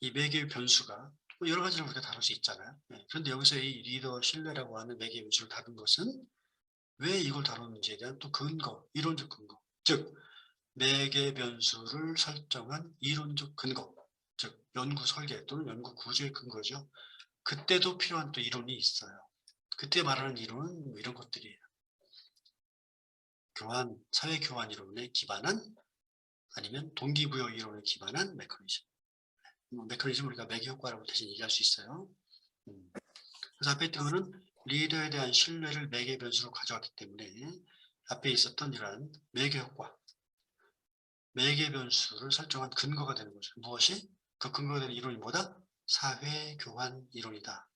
이 매개변수가 여러 가지를 우리가 다룰 수 있잖아요. 그런데 여기서 이 리더 신뢰라고 하는 매개변수를 다룬 것은 왜 이걸 다루는지에 대한 또 근거, 이론적 근거, 즉 매개변수를 설정한 이론적 근거, 즉 연구 설계 또는 연구 구조의 근거죠. 그때도 필요한 또 이론이 있어요. 그때 말하는 이론은 이런 것들이에요. 사회 교환 이론에 기반한, 아니면 동기부여 이론에 기반한 메커니즘. 메커니즘 우리가 매개효과라고 대신 얘기할 수 있어요. 그래서 앞에 있던 거는 리더에 대한 신뢰를 매개 변수로 가져왔기 때문에 앞에 있었던 이러한 매개효과, 매개 변수를 설정한 근거가 되는 거죠. 무엇이? 그 근거가 되는 이론이 뭐다? 사회교환 이론이다.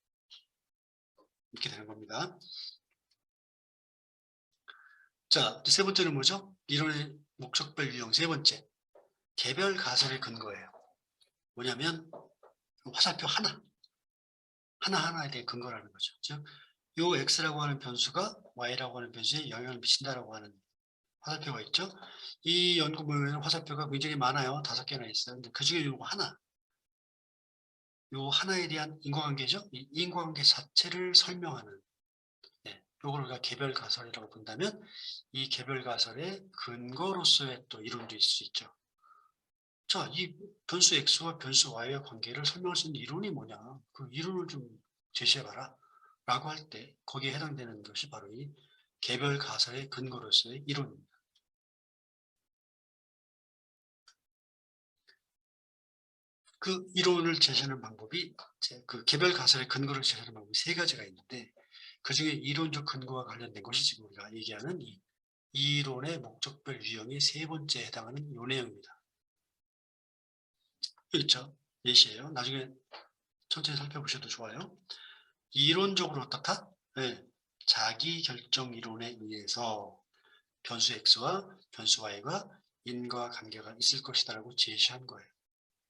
이렇게 되는 겁니다. 자, 세 번째는 뭐죠? 이론의 목적별 유형 세 번째. 개별 가설의 근거예요. 뭐냐면 화살표 하나하나에 대한 근거라는 거죠. 즉, 요 x라고 하는 변수가 y라고 하는 변수에 영향을 미친다라고 하는 화살표가 있죠. 이 연구 모형에는 화살표가 굉장히 많아요. 5개나 있어요. 근데 그중에 요 하나에 대한 인과관계죠. 이 인과관계 자체를 설명하는, 요걸 우리가 개별 가설이라고 본다면 이 개별 가설의 근거로서의 또 이론도 있을 수 있죠. 자, 이 변수 x와 변수 y의 관계를 설명할 수 있는 이론이 뭐냐? 그 이론을 좀 제시해봐라. 라고 할 때 거기에 해당되는 것이 바로 이 개별 가설의 근거로서의 이론입니다. 그 이론을 제시하는 방법이 그 개별 가설의 근거를 제시하는 방법이 세 가지가 있는데 그중에 이론적 근거와 관련된 것이 지금 우리가 얘기하는 이 이론의 목적별 유형의 세 번째에 해당하는 요 내용입니다. 있죠? 예시예요. 나중에 천천히 살펴보셔도 좋아요. 이론적으로 어떻다? 네. 자기 결정 이론에 의해서 변수 x와 변수 y가 인과관계가 있을 것이다라고 제시한 거예요.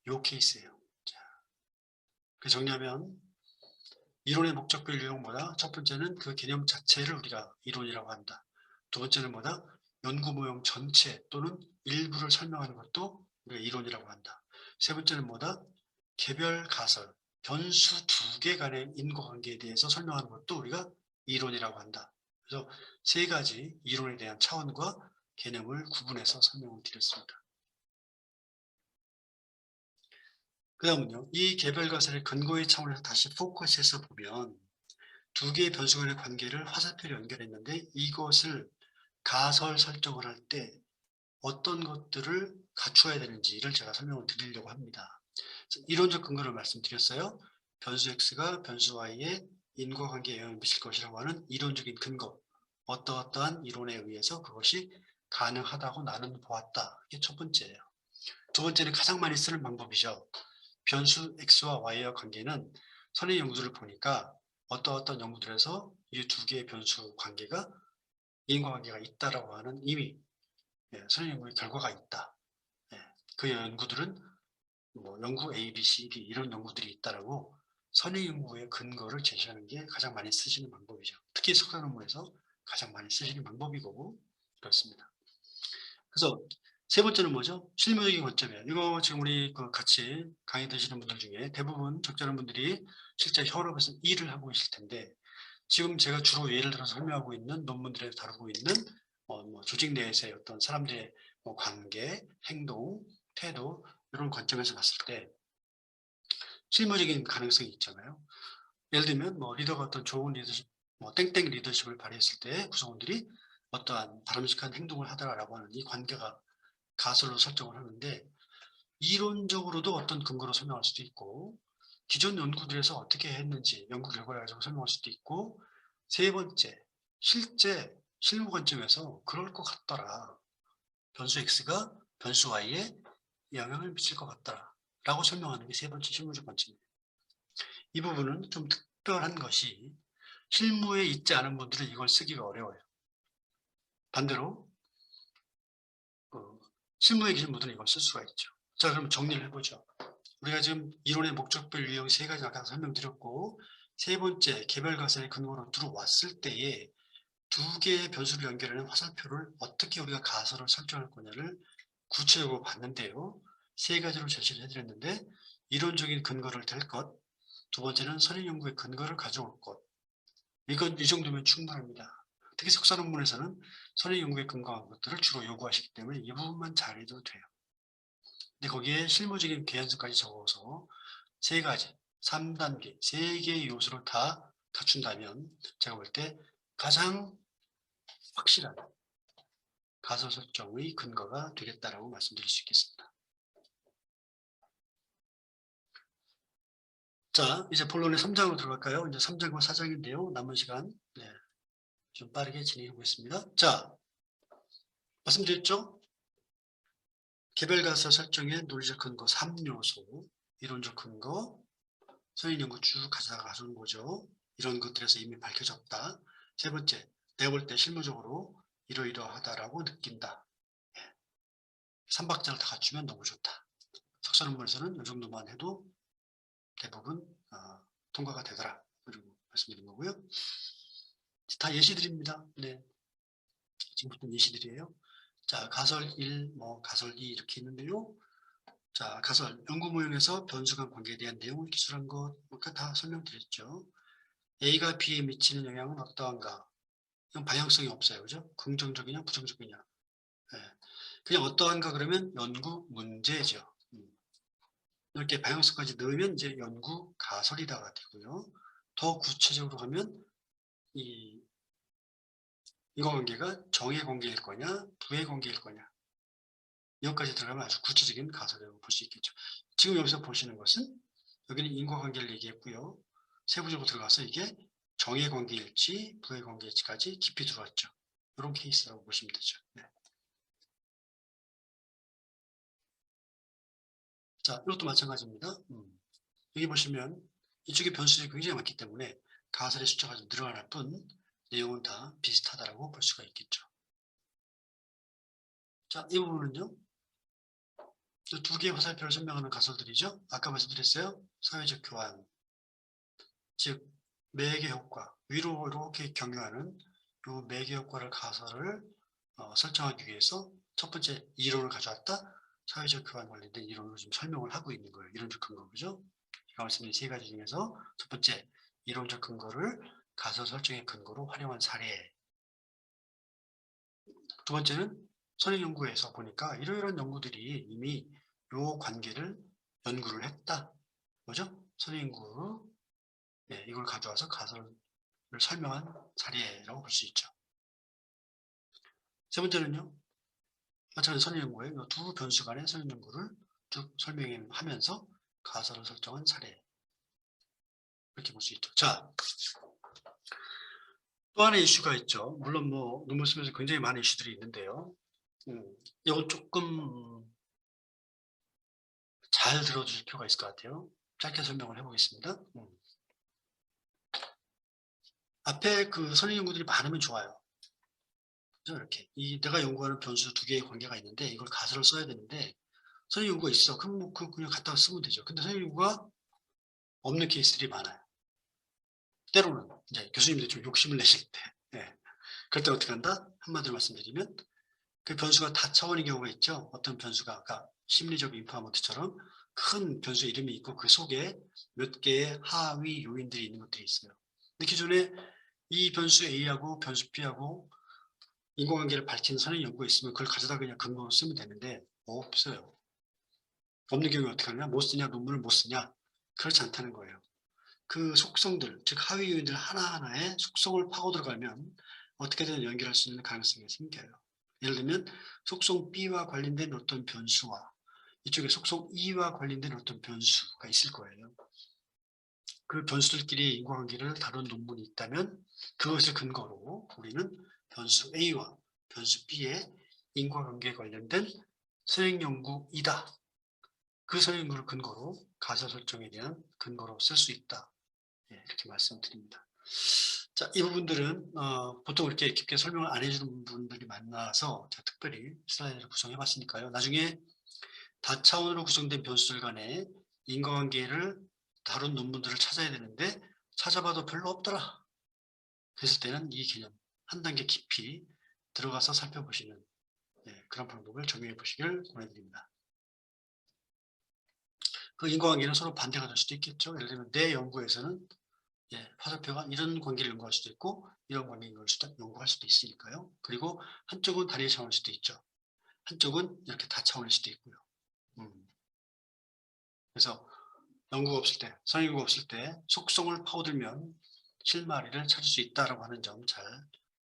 요 케이스예요. 자, 그 정리하면 이론의 목적별 유형보다 첫 번째는 그 개념 자체를 우리가 이론이라고 한다. 두 번째는 뭐다? 연구 모형 전체 또는 일부를 설명하는 것도 우리가 이론이라고 한다. 세 번째는 뭐다? 개별 가설, 변수 두 개 간의 인과관계에 대해서 설명하는 것도 우리가 이론이라고 한다. 그래서 세 가지 이론에 대한 차원과 개념을 구분해서 설명을 드렸습니다. 그 다음은요. 이 개별 가설의 근거의 차원에서 다시 포커스해서 보면 두 개의 변수 간의 관계를 화살표로 연결했는데 이것을 가설 설정을 할 때 어떤 것들을 갖추어야 되는지를 제가 설명을 드리려고 합니다. 이론적 근거를 말씀드렸어요. 변수 x가 변수 y에 인과관계에 영향을 미칠 것이라고 하는 이론적인 근거, 어떠어떠한 이론에 의해서 그것이 가능하다고 나는 보았다. 이게 첫 번째예요. 두 번째는 가장 많이 쓰는 방법이죠. 변수 x와 y의 관계는 선의 연구들을 보니까 어떤 연구들에서 이 두 개의 변수 관계가 인과관계가 있다라고 하는 이미 선의 연구의 결과가 있다. 그 연구들은 뭐 연구 A, B, C, D 이런 연구들이 있다라고 선의 연구의 근거를 제시하는 게 가장 많이 쓰시는 방법이죠. 특히 석사 논문에서 가장 많이 쓰시는 방법이고 그렇습니다. 그래서 세 번째는 뭐죠? 실무적인 관점이에요. 이거 지금 우리 그 같이 강의 들으시는 분들 중에 대부분 적절한 분들이 실제 현업에서 일을 하고 계실 텐데 지금 제가 주로 예를 들어서 설명하고 있는 논문들에서 다루고 있는 뭐 조직 내에서의 어떤 사람들의 뭐 관계, 행동, 태도 이런 관점에서 봤을 때 실무적인 가능성이 있잖아요. 예를 들면 뭐 리더가 어떤 좋은 리더십, 뭐 땡땡 리더십을 발휘했을 때 구성원들이 어떠한 바람직한 행동을 하더라라고 하는 이 관계가 가설로 설정을 하는데 이론적으로도 어떤 근거로 설명할 수도 있고 기존 연구들에서 어떻게 했는지 연구 결과를 가지고 설명할 수도 있고 세 번째 실제 실무 관점에서 그럴 것 같더라. 변수 x가 변수 y에 영향을 미칠 것 같더라. 라고 설명하는 게 세 번째 실무적 관점이에요. 이 부분은 좀 특별한 것이 실무에 있지 않은 분들은 이걸 쓰기가 어려워요. 반대로 실무에 계신 분들은 이걸 쓸 수가 있죠. 자, 그럼 정리를 해보죠. 우리가 지금 이론의 목적별 유형 세 가지 아까 설명드렸고 세 번째 개별 가설의 근거로 들어왔을 때에 두 개의 변수를 연결하는 화살표를 어떻게 우리가 가설을 설정할 거냐를 구체적으로 봤는데요. 세 가지로 제시를 해드렸는데 이론적인 근거를 댈 것, 두 번째는 선행 연구의 근거를 가져올 것. 이건 이 정도면 충분합니다. 특히 석사 논문에서는 선행 연구에 근거한 것들을 주로 요구하시기 때문에 이 부분만 잘해도 돼요. 근데 거기에 실무적인 개연성까지 적어서 세 가지, 3단계, 세 개의 요소를 다 갖춘다면 제가 볼 때 가장 확실한 가설 설정의 근거가 되겠다라고 말씀드릴 수 있겠습니다. 자, 이제 본론의 3장으로 들어갈까요? 이제 3장과 4장인데요. 남은 시간 좀 빠르게 진행해 보겠습니다. 자, 말씀드렸죠? 개별 가설 설정의 논리적 근거 3요소, 이론적 근거, 선행 연구 쭉 가져가는 거죠. 이런 것들에서 이미 밝혀졌다. 세 번째, 내가 볼 때 실무적으로 이러이러하다라고 느낀다. 3박자를 다 갖추면 너무 좋다. 석사 논문에서는 이 정도만 해도 대부분 통과가 되더라. 그리고 말씀드린 거고요. 다 예시들입니다. 네. 지금부터 예시들이에요. 자, 가설 1, 가설 2 이렇게 있는데요. 자, 가설 연구 모형에서 변수 간 관계에 대한 내용을 기술한 것 다 설명드렸죠. A가 B에 미치는 영향은 어떠한가? 이건 방향성이 없어요. 그죠? 긍정적이냐 부정적이냐. 네. 그냥 어떠한가 그러면 연구 문제죠. 이렇게 방향성까지 넣으면 이제 연구 가설이다가 되고요. 더 구체적으로 하면 이 인과관계가 정의 관계일 거냐 부의 관계일 거냐 이것까지 들어가면 아주 구체적인 가설이라고 볼 수 있겠죠. 지금 여기서 보시는 것은 여기는 인과관계를 얘기했고요. 세부적으로 들어가서 이게 정의 관계일지 부의 관계일지까지 깊이 들어왔죠. 이런 케이스라고 보시면 되죠. 네. 자, 이것도 마찬가지입니다. 여기 보시면 이쪽에 변수들이 굉장히 많기 때문에 가설의 숫자가 좀 늘어날 뿐 내용은 다 비슷하다고 볼 수가 있겠죠. 자, 이 부분은요. 두 개의 화살표를 설명하는 가설들이죠. 아까 말씀드렸어요. 사회적 교환, 즉 매개 효과, 위로 이렇게 경유하는 이 매개 효과를 가설을 설정하기 위해서 첫 번째 이론을 가져왔다. 사회적 교환 관련된 이론으로 지금 설명을 하고 있는 거예요. 이론적 근거, 그죠? 제가 말씀드린 세 가지 중에서 첫 번째 이론적 근거를 가설 설정의 근거로 활용한 사례. 두 번째는 선행 연구에서 보니까 이러이러한 연구들이 이미 이 관계를 연구를 했다. 뭐죠? 선행 연구, 네, 이걸 가져와서 가설을 설명한 사례라고 볼 수 있죠. 세 번째는요. 마찬가지로 선행 연구의 두 변수 간의 선행 연구를 쭉 설명하면서 가설을 설정한 사례. 이렇게 볼 수 있죠. 자, 또 하나의 이슈가 있죠. 물론 논문 쓰면서 굉장히 많은 이슈들이 있는데요. 이건 조금 잘 들어주실 필요가 있을 것 같아요. 짧게 설명을 해보겠습니다. 앞에 그 선행 연구들이 많으면 좋아요. 그죠? 이렇게 내가 연구하는 변수 두 개의 관계가 있는데 이걸 가설을 써야 되는데 선행 연구가 있어. 그럼 그냥 갖다가 쓰면 되죠. 근데 선행 연구가 없는 케이스들이 많아요. 때로는 이제 교수님들이 좀 욕심을 내실 때, 네. 그럴 때 어떻게 한다? 한마디로 말씀드리면 그 변수가 다차원인 경우가 있죠. 어떤 변수가 아까 심리적 인프아먼트처럼 큰 변수 이름이 있고 그 속에 몇 개의 하위 요인들이 있는 것들이 있어요. 근데 기존에 이 변수 A하고 변수 B하고 인과관계를 밝힌 선행 연구가 있으면 그걸 가져다 그냥 근거로 쓰면 되는데 없어요. 없는 경우에 어떻게 하냐? 못 쓰냐? 논문을 못 쓰냐? 그렇지 않다는 거예요. 그 속성들, 즉 하위 요인들 하나하나의 속성을 파고 들어가면 어떻게든 연결할 수 있는 가능성이 생겨요. 예를 들면 속성 B와 관련된 어떤 변수와 이쪽에 속성 E와 관련된 어떤 변수가 있을 거예요. 그 변수들끼리 인과관계를 다룬 논문이 있다면 그것을 근거로 우리는 변수 A와 변수 B의 인과관계에 관련된 선행연구이다. 그 선행연구를 근거로 가설 설정에 대한 근거로 쓸 수 있다. 이렇게 말씀드립니다. 자, 이 부분들은 보통 이렇게 깊게 설명을 안 해주는 분들이 많아서 제가 특별히 슬라이드를 구성해 봤으니까요. 나중에 다차원으로 구성된 변수들 간의 인과관계를 다룬 논문들을 찾아야 되는데 찾아봐도 별로 없더라. 그랬을 때는 이 개념 한 단계 깊이 들어가서 살펴보시는 그런 방법을 적용해 보시길 권해드립니다. 그 인과관계는 서로 반대가 될 수도 있겠죠. 예를 들면 내 연구에서는 화살표가 이런 관계를 연구할 수도 있고 이런 관계를 연구할 수도 있으니까요. 그리고 한쪽은 단일 차원일 수도 있죠. 한쪽은 이렇게 다차원일 수도 있고요. 그래서 연구가 없을 때, 선행연구가 없을 때 속성을 파고들면 실마리를 찾을 수 있다고 하는 점 잘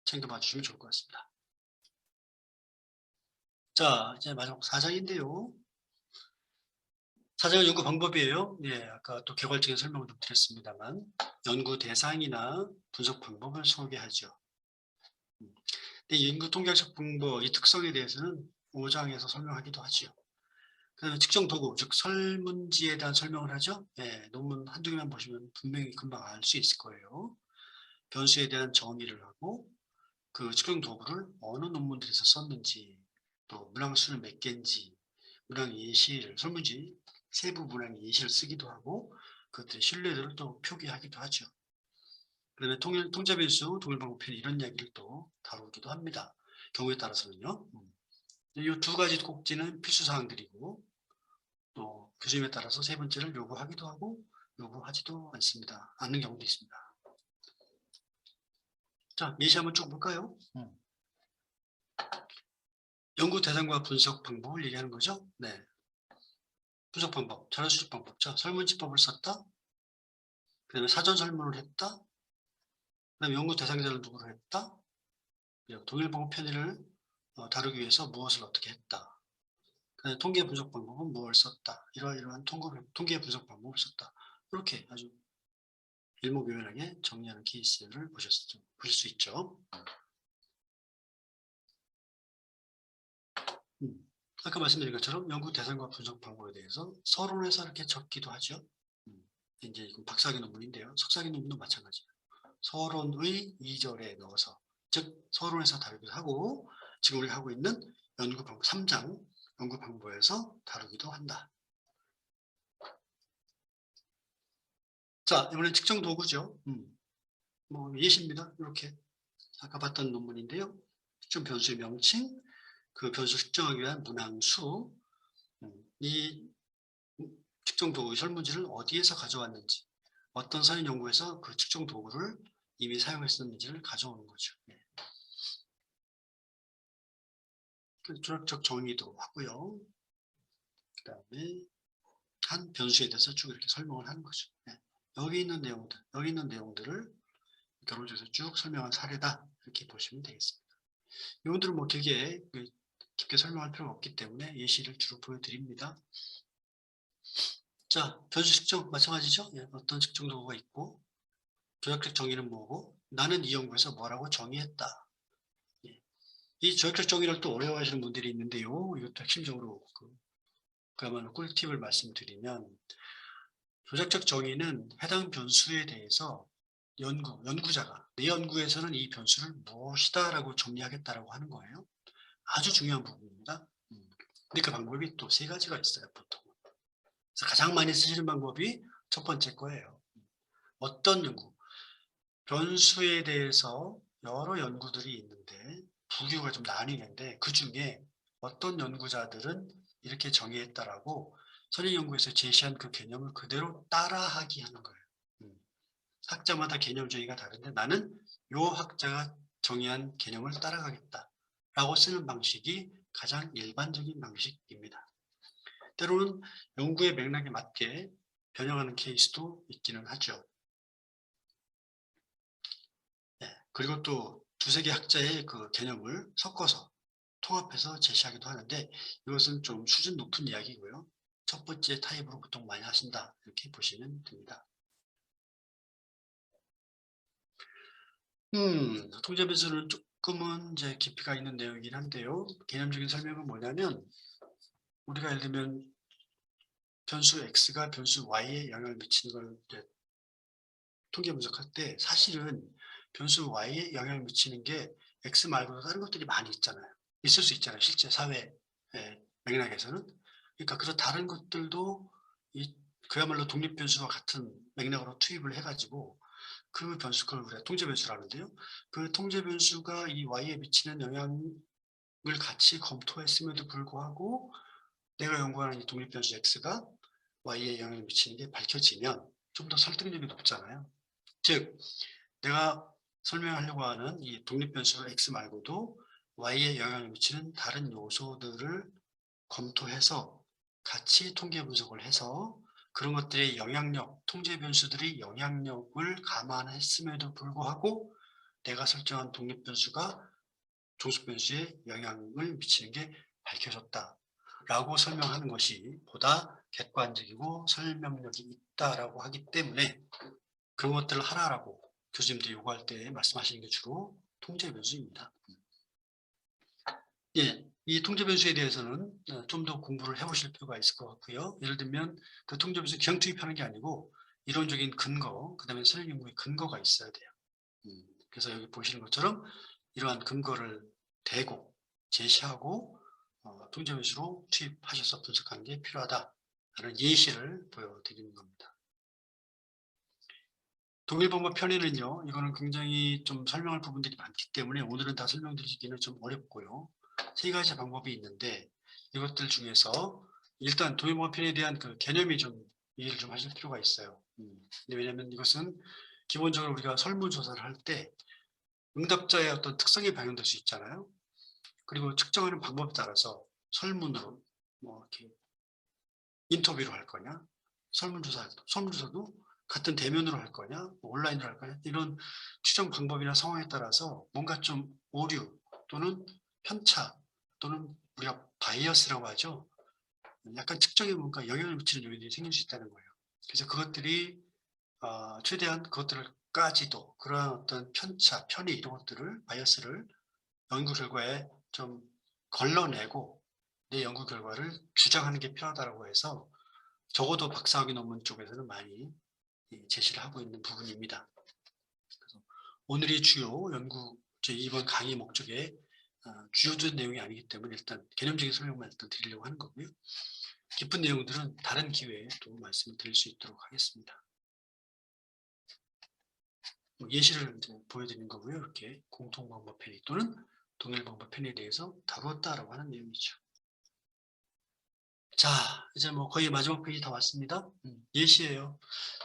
챙겨봐 주시면 좋을 것 같습니다. 자, 이제 마지막 4장인데요. 4장은 연구 방법이에요. 아까 또 개괄적인 설명을 좀 드렸습니다만 연구 대상이나 분석 방법을 소개하죠. 연구 통계학적 방법, 이 특성에 대해서는 5장에서 설명하기도 하지요. 그다음에 측정 도구, 즉 설문지에 대한 설명을 하죠. 논문 한두 개만 보시면 분명히 금방 알 수 있을 거예요. 변수에 대한 정의를 하고 그 측정 도구를 어느 논문들에서 썼는지, 또 문항수는 몇 개인지, 문항 예시를, 설문지 세부 문항 예시를 쓰기도 하고, 그것들의 신뢰도를 또 표기하기도 하죠. 그다음에 통제 변수, 동일 방법 편의 이런 이야기를 또 다루기도 합니다. 경우에 따라서는요. 이 두 가지 꼭지는 필수 사항들이고, 또 교수님에 따라서 세 번째를 요구하기도 하고 요구하지도 않는 경우도 있습니다. 자, 예시 한번 쭉 볼까요? 연구 대상과 분석 방법을 얘기하는 거죠. 네. 분석 방법, 자료 수집 방법. 자, 설문지법을 썼다. 그 다음에 사전 설문을 했다. 그 다음에 연구 대상자를 누구로 했다. 그리고 동일 방법 편의를 다루기 위해서 무엇을 어떻게 했다. 그 다음에 통계 분석 방법은 무엇을 썼다. 이러한 통계 분석 방법을 썼다. 이렇게 아주 일목요연하게 정리하는 케이스를 보실 수 있죠. 아까 말씀드린 것처럼 연구 대상과 분석 방법에 대해서 서론에서 이렇게 적기도 하죠. 이제 이건 박사학위 논문인데요. 석사학위 논문도 마찬가지예요. 서론의 2절에 넣어서, 즉 서론에서 다루기도 하고, 지금 우리가 하고 있는 연구 방법 3장 연구 방법에서 다루기도 한다. 자, 이번엔 측정 도구죠. 뭐 예시입니다. 이렇게 아까 봤던 논문인데요. 측정 변수의 명칭, 그 변수 측정하기 위한 문항수, 이 측정 도구의 설문지를 어디에서 가져왔는지, 어떤 사인 연구에서 그 측정 도구를 이미 사용했었는지를 가져오는 거죠. 네. 그 조략적 정의도 하고요. 그 다음에 한 변수에 대해서 쭉 이렇게 설명을 하는 거죠. 네. 여기 있는 내용들을 결론적에서 쭉 설명한 사례다. 이렇게 보시면 되겠습니다. 이분들은 뭐 길게 설명할 필요가 없기 때문에 예시를 주로 보여드립니다. 자, 변수 측정 마찬가지죠. 예, 어떤 측정 도구가 있고, 조약적 정의는 뭐고, 나는 이 연구에서 뭐라고 정의했다. 예. 이 조약적 정의를 또 어려워하시는 분들이 있는데요. 이것도 핵심적으로 그야말로 꿀팁을 말씀드리면, 조작적 정의는 해당 변수에 대해서 연구자가 내 연구에서는 이 변수를 무엇이다 라고 정리하겠다라고 하는 거예요. 아주 중요한 부분입니다. 근데 그 방법이 또 세 가지가 있어요, 보통. 그래서 가장 많이 쓰시는 방법이 첫 번째 거예요. 어떤 연구, 변수에 대해서 여러 연구들이 있는데 부류가 좀 나뉘는데 그 중에 어떤 연구자들은 이렇게 정의했다라고 선행 연구에서 제시한 그 개념을 그대로 따라하기 하는 거예요. 학자마다 개념 정의가 다른데 나는 요 학자가 정의한 개념을 따라가겠다라고 쓰는 방식이 가장 일반적인 방식입니다. 때로는 연구의 맥락에 맞게 변형하는 케이스도 있기는 하죠. 네, 그리고 또 두세 개 학자의 그 개념을 섞어서 통합해서 제시하기도 하는데 이것은 좀 수준 높은 이야기고요. 첫 번째 타입으로 보통 많이 하신다 이렇게 보시면 됩니다. 통제 변수는 조금은 이제 깊이가 있는 내용이긴 한데요. 개념적인 설명은 뭐냐면 우리가 예를 들면 변수 x가 변수 y에 영향을 미치는 걸 이제 통계 분석할 때 사실은 변수 y에 영향을 미치는 게 x 말고도 다른 것들이 많이 있잖아요. 있을 수 있잖아요. 실제 사회 맥락에서는. 그러니까 그런 다른 것들도 그야말로 독립 변수와 같은 맥락으로 투입을 해가지고 그 변수, 그걸 우리가 통제 변수라는데요. 그 통제 변수가 이 y에 미치는 영향을 같이 검토했음에도 불구하고 내가 연구하는 이 독립 변수 x가 y에 영향을 미치는 게 밝혀지면 좀 더 설득력이 높잖아요. 즉 내가 설명하려고 하는 이 독립 변수 x 말고도 y에 영향을 미치는 다른 요소들을 검토해서 같이 통계 분석을 해서 그런 것들의 영향력, 통제 변수들이 영향력을 감안했음에도 불구하고 내가 설정한 독립 변수가 종속 변수에 영향을 미치는 게 밝혀졌다라고 설명하는 것이 보다 객관적이고 설명력이 있다라고 하기 때문에 그런 것들을 하라라고 교수님들이 요구할 때 말씀하시는 게 주로 통제 변수입니다. 예, 이 통제 변수에 대해서는 좀 더 공부를 해보실 필요가 있을 것 같고요. 예를 들면 그 통제 변수 그냥 투입하는 게 아니고 이론적인 근거, 그 다음에 선행 연구의 근거가 있어야 돼요. 그래서 여기 보시는 것처럼 이러한 근거를 대고 제시하고 통제면수로 투입하셔서 분석하는 게 필요하다라는 예시를 보여드리는 겁니다. 동일방법 편의는요, 이거는 굉장히 좀 설명할 부분들이 많기 때문에 오늘은 다 설명드리기는 좀 어렵고요. 세 가지 방법이 있는데 이것들 중에서 일단 동일방법 편의에 대한 그 개념이 좀 이해를 좀 하실 필요가 있어요. 왜냐하면 이것은 기본적으로 우리가 설문조사를 할 때 응답자의 어떤 특성이 반영될 수 있잖아요. 그리고 측정하는 방법에 따라서 설문으로 뭐 이렇게 인터뷰로 할 거냐, 설문조사도 같은 대면으로 할 거냐, 뭐 온라인으로 할 거냐, 이런 추정 방법이나 상황에 따라서 뭔가 좀 오류 또는 편차 또는 우리가 바이어스라고 하죠. 약간 측정에 뭔가 영향을 미치는 요인이 생길 수 있다는 거예요. 그래서 그것들이 최대한 그것들까지도 그러한 어떤 편차, 편의 이런 것들을 바이어스를 연구 결과에 좀 걸러내고 내 연구 결과를 주장하는 게 필요하다고 해서 적어도 박사학위 논문 쪽에서는 많이 제시를 하고 있는 부분입니다. 그래서 오늘의 주요 연구, 이번 강의 목적의 주요적인 내용이 아니기 때문에 일단 개념적인 설명만 일단 드리려고 하는 거고요. 깊은 내용들은 다른 기회에 또 말씀을 드릴 수 있도록 하겠습니다. 예시를 이제 보여드리는 거고요. 이렇게 공통방법 편의 또는 동일방법 편의에 대해서 다루었다라고 하는 내용이죠. 자, 이제 뭐 거의 마지막 페이지 다 왔습니다. 예시예요.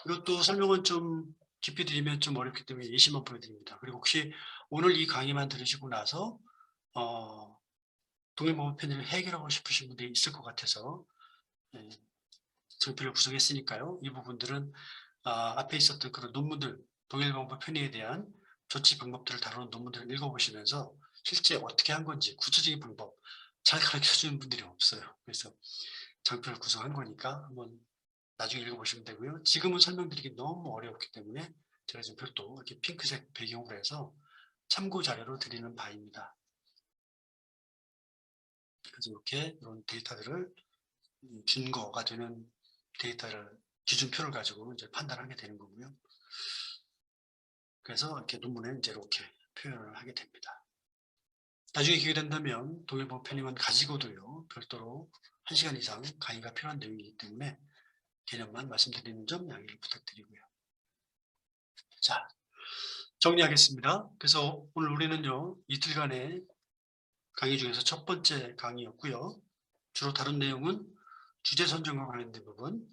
이것도 설명은 좀 깊이 드리면 좀 어렵기 때문에 예시만 보여드립니다. 그리고 혹시 오늘 이 강의만 들으시고 나서 동일방법 편의를 해결하고 싶으신 분들이 있을 것 같아서 정표를 구성했으니까요. 이 부분들은 앞에 있었던 그런 논문들, 동일방법 편의에 대한 조치 방법들을 다루는 논문들을 읽어보시면서 실제 어떻게 한 건지 구체적인 방법 잘 가르쳐주는 분들이 없어요. 그래서 장표를 구성한 거니까 한번 나중에 읽어보시면 되고요. 지금은 설명드리기 너무 어렵기 때문에 제가 지금 별도 이렇게 핑크색 배경으로 해서 참고 자료로 드리는 바입니다. 그래서 이렇게 이런 데이터들을 준거가 되는 데이터를 기준표를 가지고 이제 판단하게 되는 거고요. 그래서 이렇게 논문에 이제 이렇게 표현을 하게 됩니다. 나중에 기회 된다면 동일방법 편의만 가지고도요, 별도로 1시간 이상 강의가 필요한 내용이기 때문에 개념만 말씀드리는 점 양해를 부탁드리고요. 자, 정리하겠습니다. 그래서 오늘 우리는요, 이틀간의 강의 중에서 첫 번째 강의였고요. 주로 다룬 내용은 주제 선정과 관련된 부분,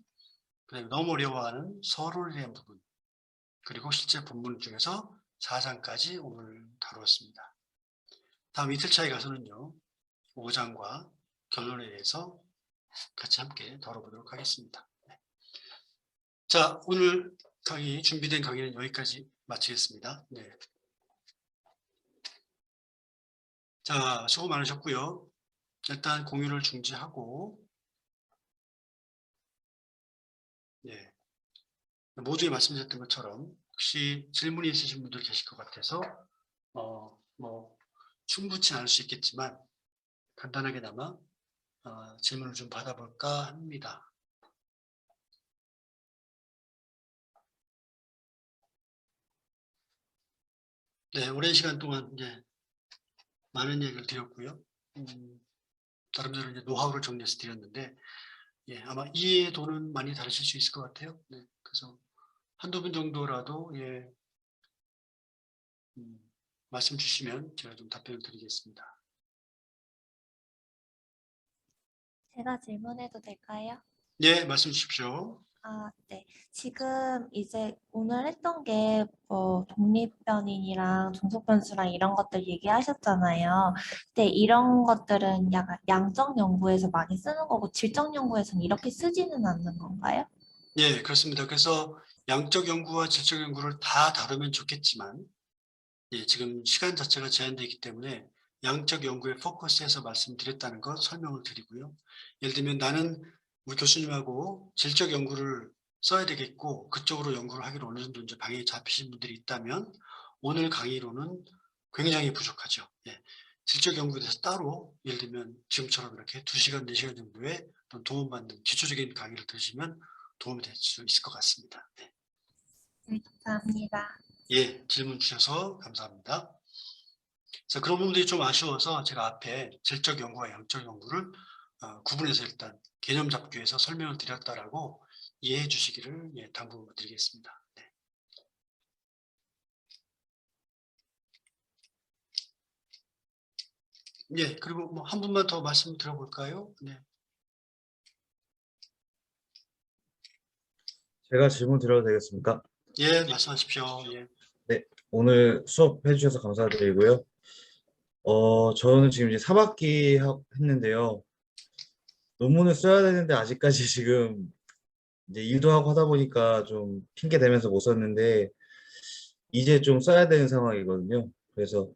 그다음에 너무 어려워하는 서론에 대한 부분, 그리고 실제 본문 중에서 4장까지 오늘 다루었습니다. 다음 이틀 차에 가서는요, 5장과 결론에 대해서 같이 함께 다뤄보도록 하겠습니다. 자, 오늘 강의, 준비된 강의는 여기까지 마치겠습니다. 네. 자, 수고 많으셨고요. 일단 공유를 중지하고, 네. 모두에 말씀드렸던 것처럼 혹시 질문이 있으신 분들 계실 것 같아서 뭐 충분치 않을 수 있겠지만 간단하게나마 질문을 좀 받아볼까 합니다. 네, 오랜 시간 동안 이제 많은 얘기를 드렸고요. 나름대로 이제 노하우를 정리해서 드렸는데, 예, 아마 이해도는 많이 다르실 수 있을 것 같아요. 네, 그래서 한두 분 정도라도 예, 말씀 주시면 제가 좀 답변을 드리겠습니다. 제가 질문해도 될까요? 네, 말씀 주십시오. 네. 지금 이제 오늘 했던 게 독립변인이랑 종속변수랑 이런 것들 얘기하셨잖아요. 근데 이런 것들은 약간 양적 연구에서 많이 쓰는 거고 질적 연구에서는 이렇게 쓰지는 않는 건가요? 예, 그렇습니다. 그래서 양적 연구와 질적 연구를 다 다루면 좋겠지만, 예, 지금 시간 자체가 제한되어 있기 때문에 양적 연구에 포커스해서 말씀드렸다는 것 설명을 드리고요. 예를 들면 나는 우리 교수님하고 질적 연구를 써야 되겠고 그쪽으로 연구를 하기로 어느 정도 이제 방향이 잡히신 분들이 있다면 오늘 강의로는 굉장히 부족하죠. 예, 질적 연구에 대해서 따로 예를 들면 지금처럼 이렇게 2시간, 4시간 정도의 도움받는 기초적인 강의를 들으시면 도움이 될 수 있을 것 같습니다. 네. 네, 감사합니다. 예, 질문 주셔서 감사합니다. 그래서 그런 부분들이 좀 아쉬워서 제가 앞에 질적 연구와 양적 연구를 구분해서 일단 개념 잡기 위해서 설명을 드렸다라고 이해해 주시기를 당부드리겠습니다. 네. 예, 그리고 뭐 한 분만 더 말씀 드려볼까요? 네. 제가 질문 드려도 되겠습니까? 예, 말씀하십시오. 예. 네, 오늘 수업 해주셔서 감사드리고요. 저는 지금 이제 4학기 했는데요. 논문을 써야 되는데 아직까지 지금 이제 일도 하고 하다 보니까 좀 핑계 대면서 못 썼는데 이제 좀 써야 되는 상황이거든요. 그래서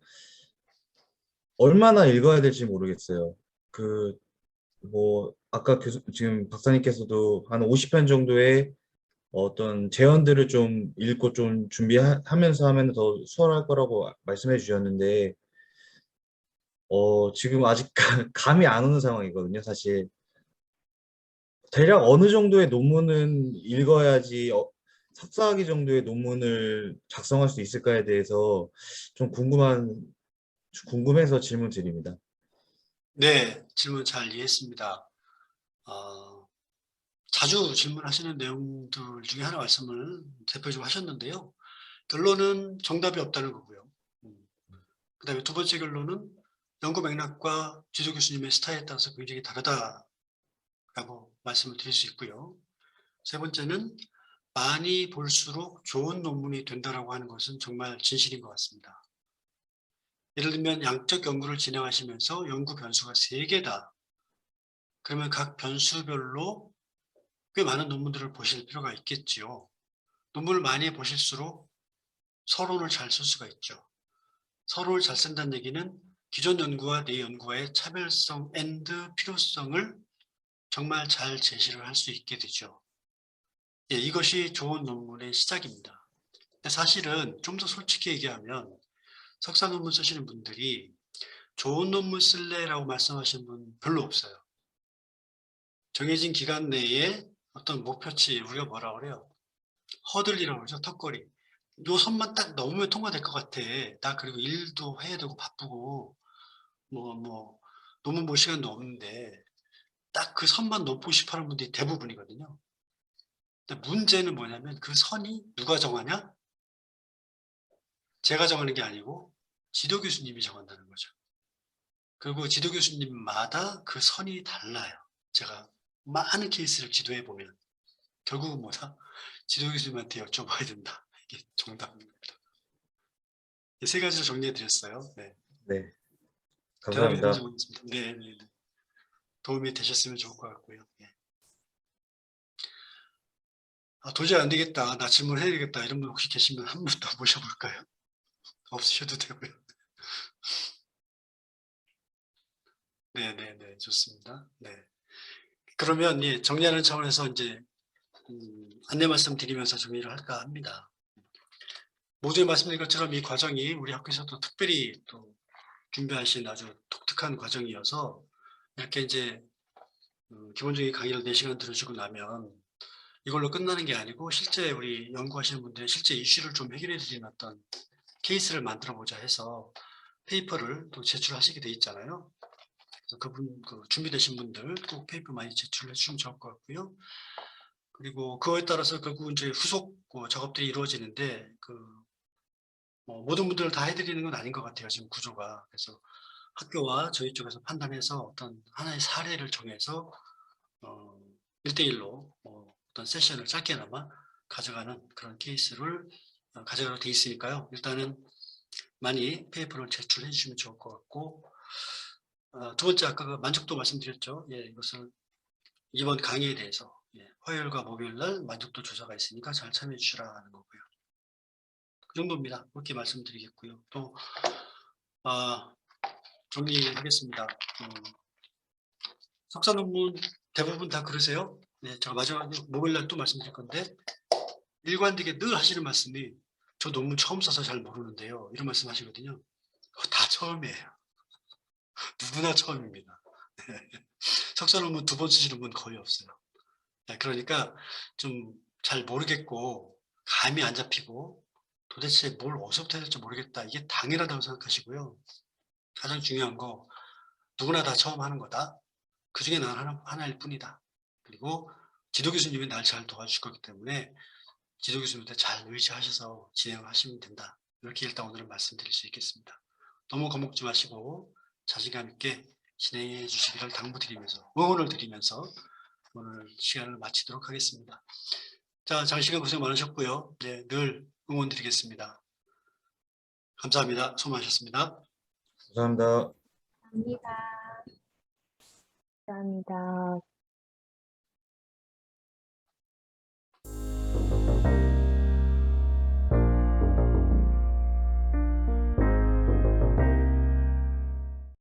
얼마나 읽어야 될지 모르겠어요. 아까 지금 박사님께서도 한 50편 정도의 어떤 제언들을 좀 읽고 좀 준비하면서 하면 더 수월할 거라고 말씀해 주셨는데, 지금 아직 감이 안 오는 상황이거든요, 사실. 대략 어느 정도의 논문은 읽어야지 석사학위 정도의 논문을 작성할 수 있을까에 대해서 좀 궁금해서 질문 드립니다. 네, 질문 잘 이해했습니다. 자주 질문하시는 내용들 중에 하나 말씀을 대표적으로 하셨는데요. 결론은 정답이 없다는 거고요. 그다음에 두 번째 결론은 연구 맥락과 지도 교수님의 스타일에 따라서 굉장히 다르다라고 말씀을 드릴 수 있고요. 세 번째는 많이 볼수록 좋은 논문이 된다라고 하는 것은 정말 진실인 것 같습니다. 예를 들면 양적 연구를 진행하시면서 연구 변수가 3개다. 그러면 각 변수별로 꽤 많은 논문들을 보실 필요가 있겠지요. 논문을 많이 보실수록 서론을 잘 쓸 수가 있죠. 서론을 잘 쓴다는 얘기는 기존 연구와 내 연구와의 차별성 앤드 필요성을 정말 잘 제시를 할 수 있게 되죠. 예, 이것이 좋은 논문의 시작입니다. 근데 사실은 좀 더 솔직히 얘기하면 석사 논문 쓰시는 분들이 좋은 논문 쓸래라고 말씀하시는 분 별로 없어요. 정해진 기간 내에 어떤 목표치, 우리가 뭐라 그래요? 허들이라고 그러죠. 턱걸이. 요 선만 딱 넘으면 통과될 것 같아. 나 그리고 일도 해야 되고 바쁘고 논문 볼 시간도 없는데 딱 그 선만 넘고 싶어 하는 분들이 대부분이거든요. 근데 문제는 뭐냐면 그 선이 누가 정하냐? 제가 정하는 게 아니고 지도 교수님이 정한다는 거죠. 그리고 지도 교수님마다 그 선이 달라요. 제가 많은 케이스를 지도해 보면 결국은 뭐다? 지도 교수님한테 여쭤봐야 된다. 이게 정답입니다. 세 가지로 정리해 드렸어요. 네. 네, 대답이 감사합니다. 되는지 모르겠습니다. 네, 네, 네. 도움이 되셨으면 좋을 것 같고요. 네. 도저히 안 되겠다. 나 질문해야 되겠다. 이런 분 혹시 계시면 한 분 더 모셔볼까요? 없으셔도 되고요. 네, 네, 네. 좋습니다. 네. 그러면 예, 정리하는 차원에서 이제 안내 말씀 드리면서 정리를 할까 합니다. 모두에 말씀드린 것처럼 이 과정이 우리 학교에서도 특별히 또 준비하신 아주 독특한 과정이어서 이렇게 이제 기본적인 강의를 4시간 들으시고 나면 이걸로 끝나는 게 아니고 실제 우리 연구하시는 분들의 실제 이슈를 좀 해결해 드리는 어떤 케이스를 만들어 보자 해서 페이퍼를 또 제출하시게 돼 있잖아요. 그래서 준비되신 분들 꼭 페이퍼 많이 제출해 주시면 좋을 것 같고요. 그리고 그거에 따라서 결국 이제 후속 작업들이 이루어지는데 모든 분들을 다 해드리는 건 아닌 것 같아요. 지금 구조가. 그래서 학교와 저희 쪽에서 판단해서 어떤 하나의 사례를 정해서 1대1로 어떤 세션을 짧게나마 가져가는 그런 케이스를 가져가도록 돼 있으니까요. 일단은 많이 페이퍼를 제출해 주시면 좋을 것 같고 두 번째 아까 그 만족도 말씀드렸죠. 예, 이것을 이번 강의에 대해서 화요일과 목요일 날 만족도 조사가 있으니까 잘 참여해 주시라 하는 거고요. 그 정도입니다. 그렇게 말씀드리겠고요. 또 정리하겠습니다. 석사 논문 대부분 다 그러세요? 네, 제가 마지막에 목요일 날 또 말씀드릴 건데 일관되게 늘 하시는 말씀이 저 논문 처음 써서 잘 모르는데요. 이런 말씀 하시거든요. 다 처음이에요. 누구나 처음입니다. 석사 논문 2번 쓰시는 분 거의 없어요. 그러니까 좀 잘 모르겠고 감이 안 잡히고 도대체 뭘 어디서부터 해야 될지 모르겠다. 이게 당연하다고 생각하시고요. 가장 중요한 거 누구나 다 처음 하는 거다. 그중에 나는 하나일 뿐이다. 그리고 지도 교수님이 날 잘 도와줄 거기 때문에 지도 교수님한테 잘 의지하셔서 진행을 하시면 된다. 이렇게 일단 오늘은 말씀드릴 수 있겠습니다. 너무 겁먹지 마시고 자신감 있게 진행해 주시기를 당부드리면서 응원을 드리면서 오늘 시간을 마치도록 하겠습니다. 자, 장시간 고생 많으셨고요. 네, 늘 응원 드리겠습니다. 감사합니다. 수고 많으셨습니다. 감사합니다. 감사합니다. 감사합니다.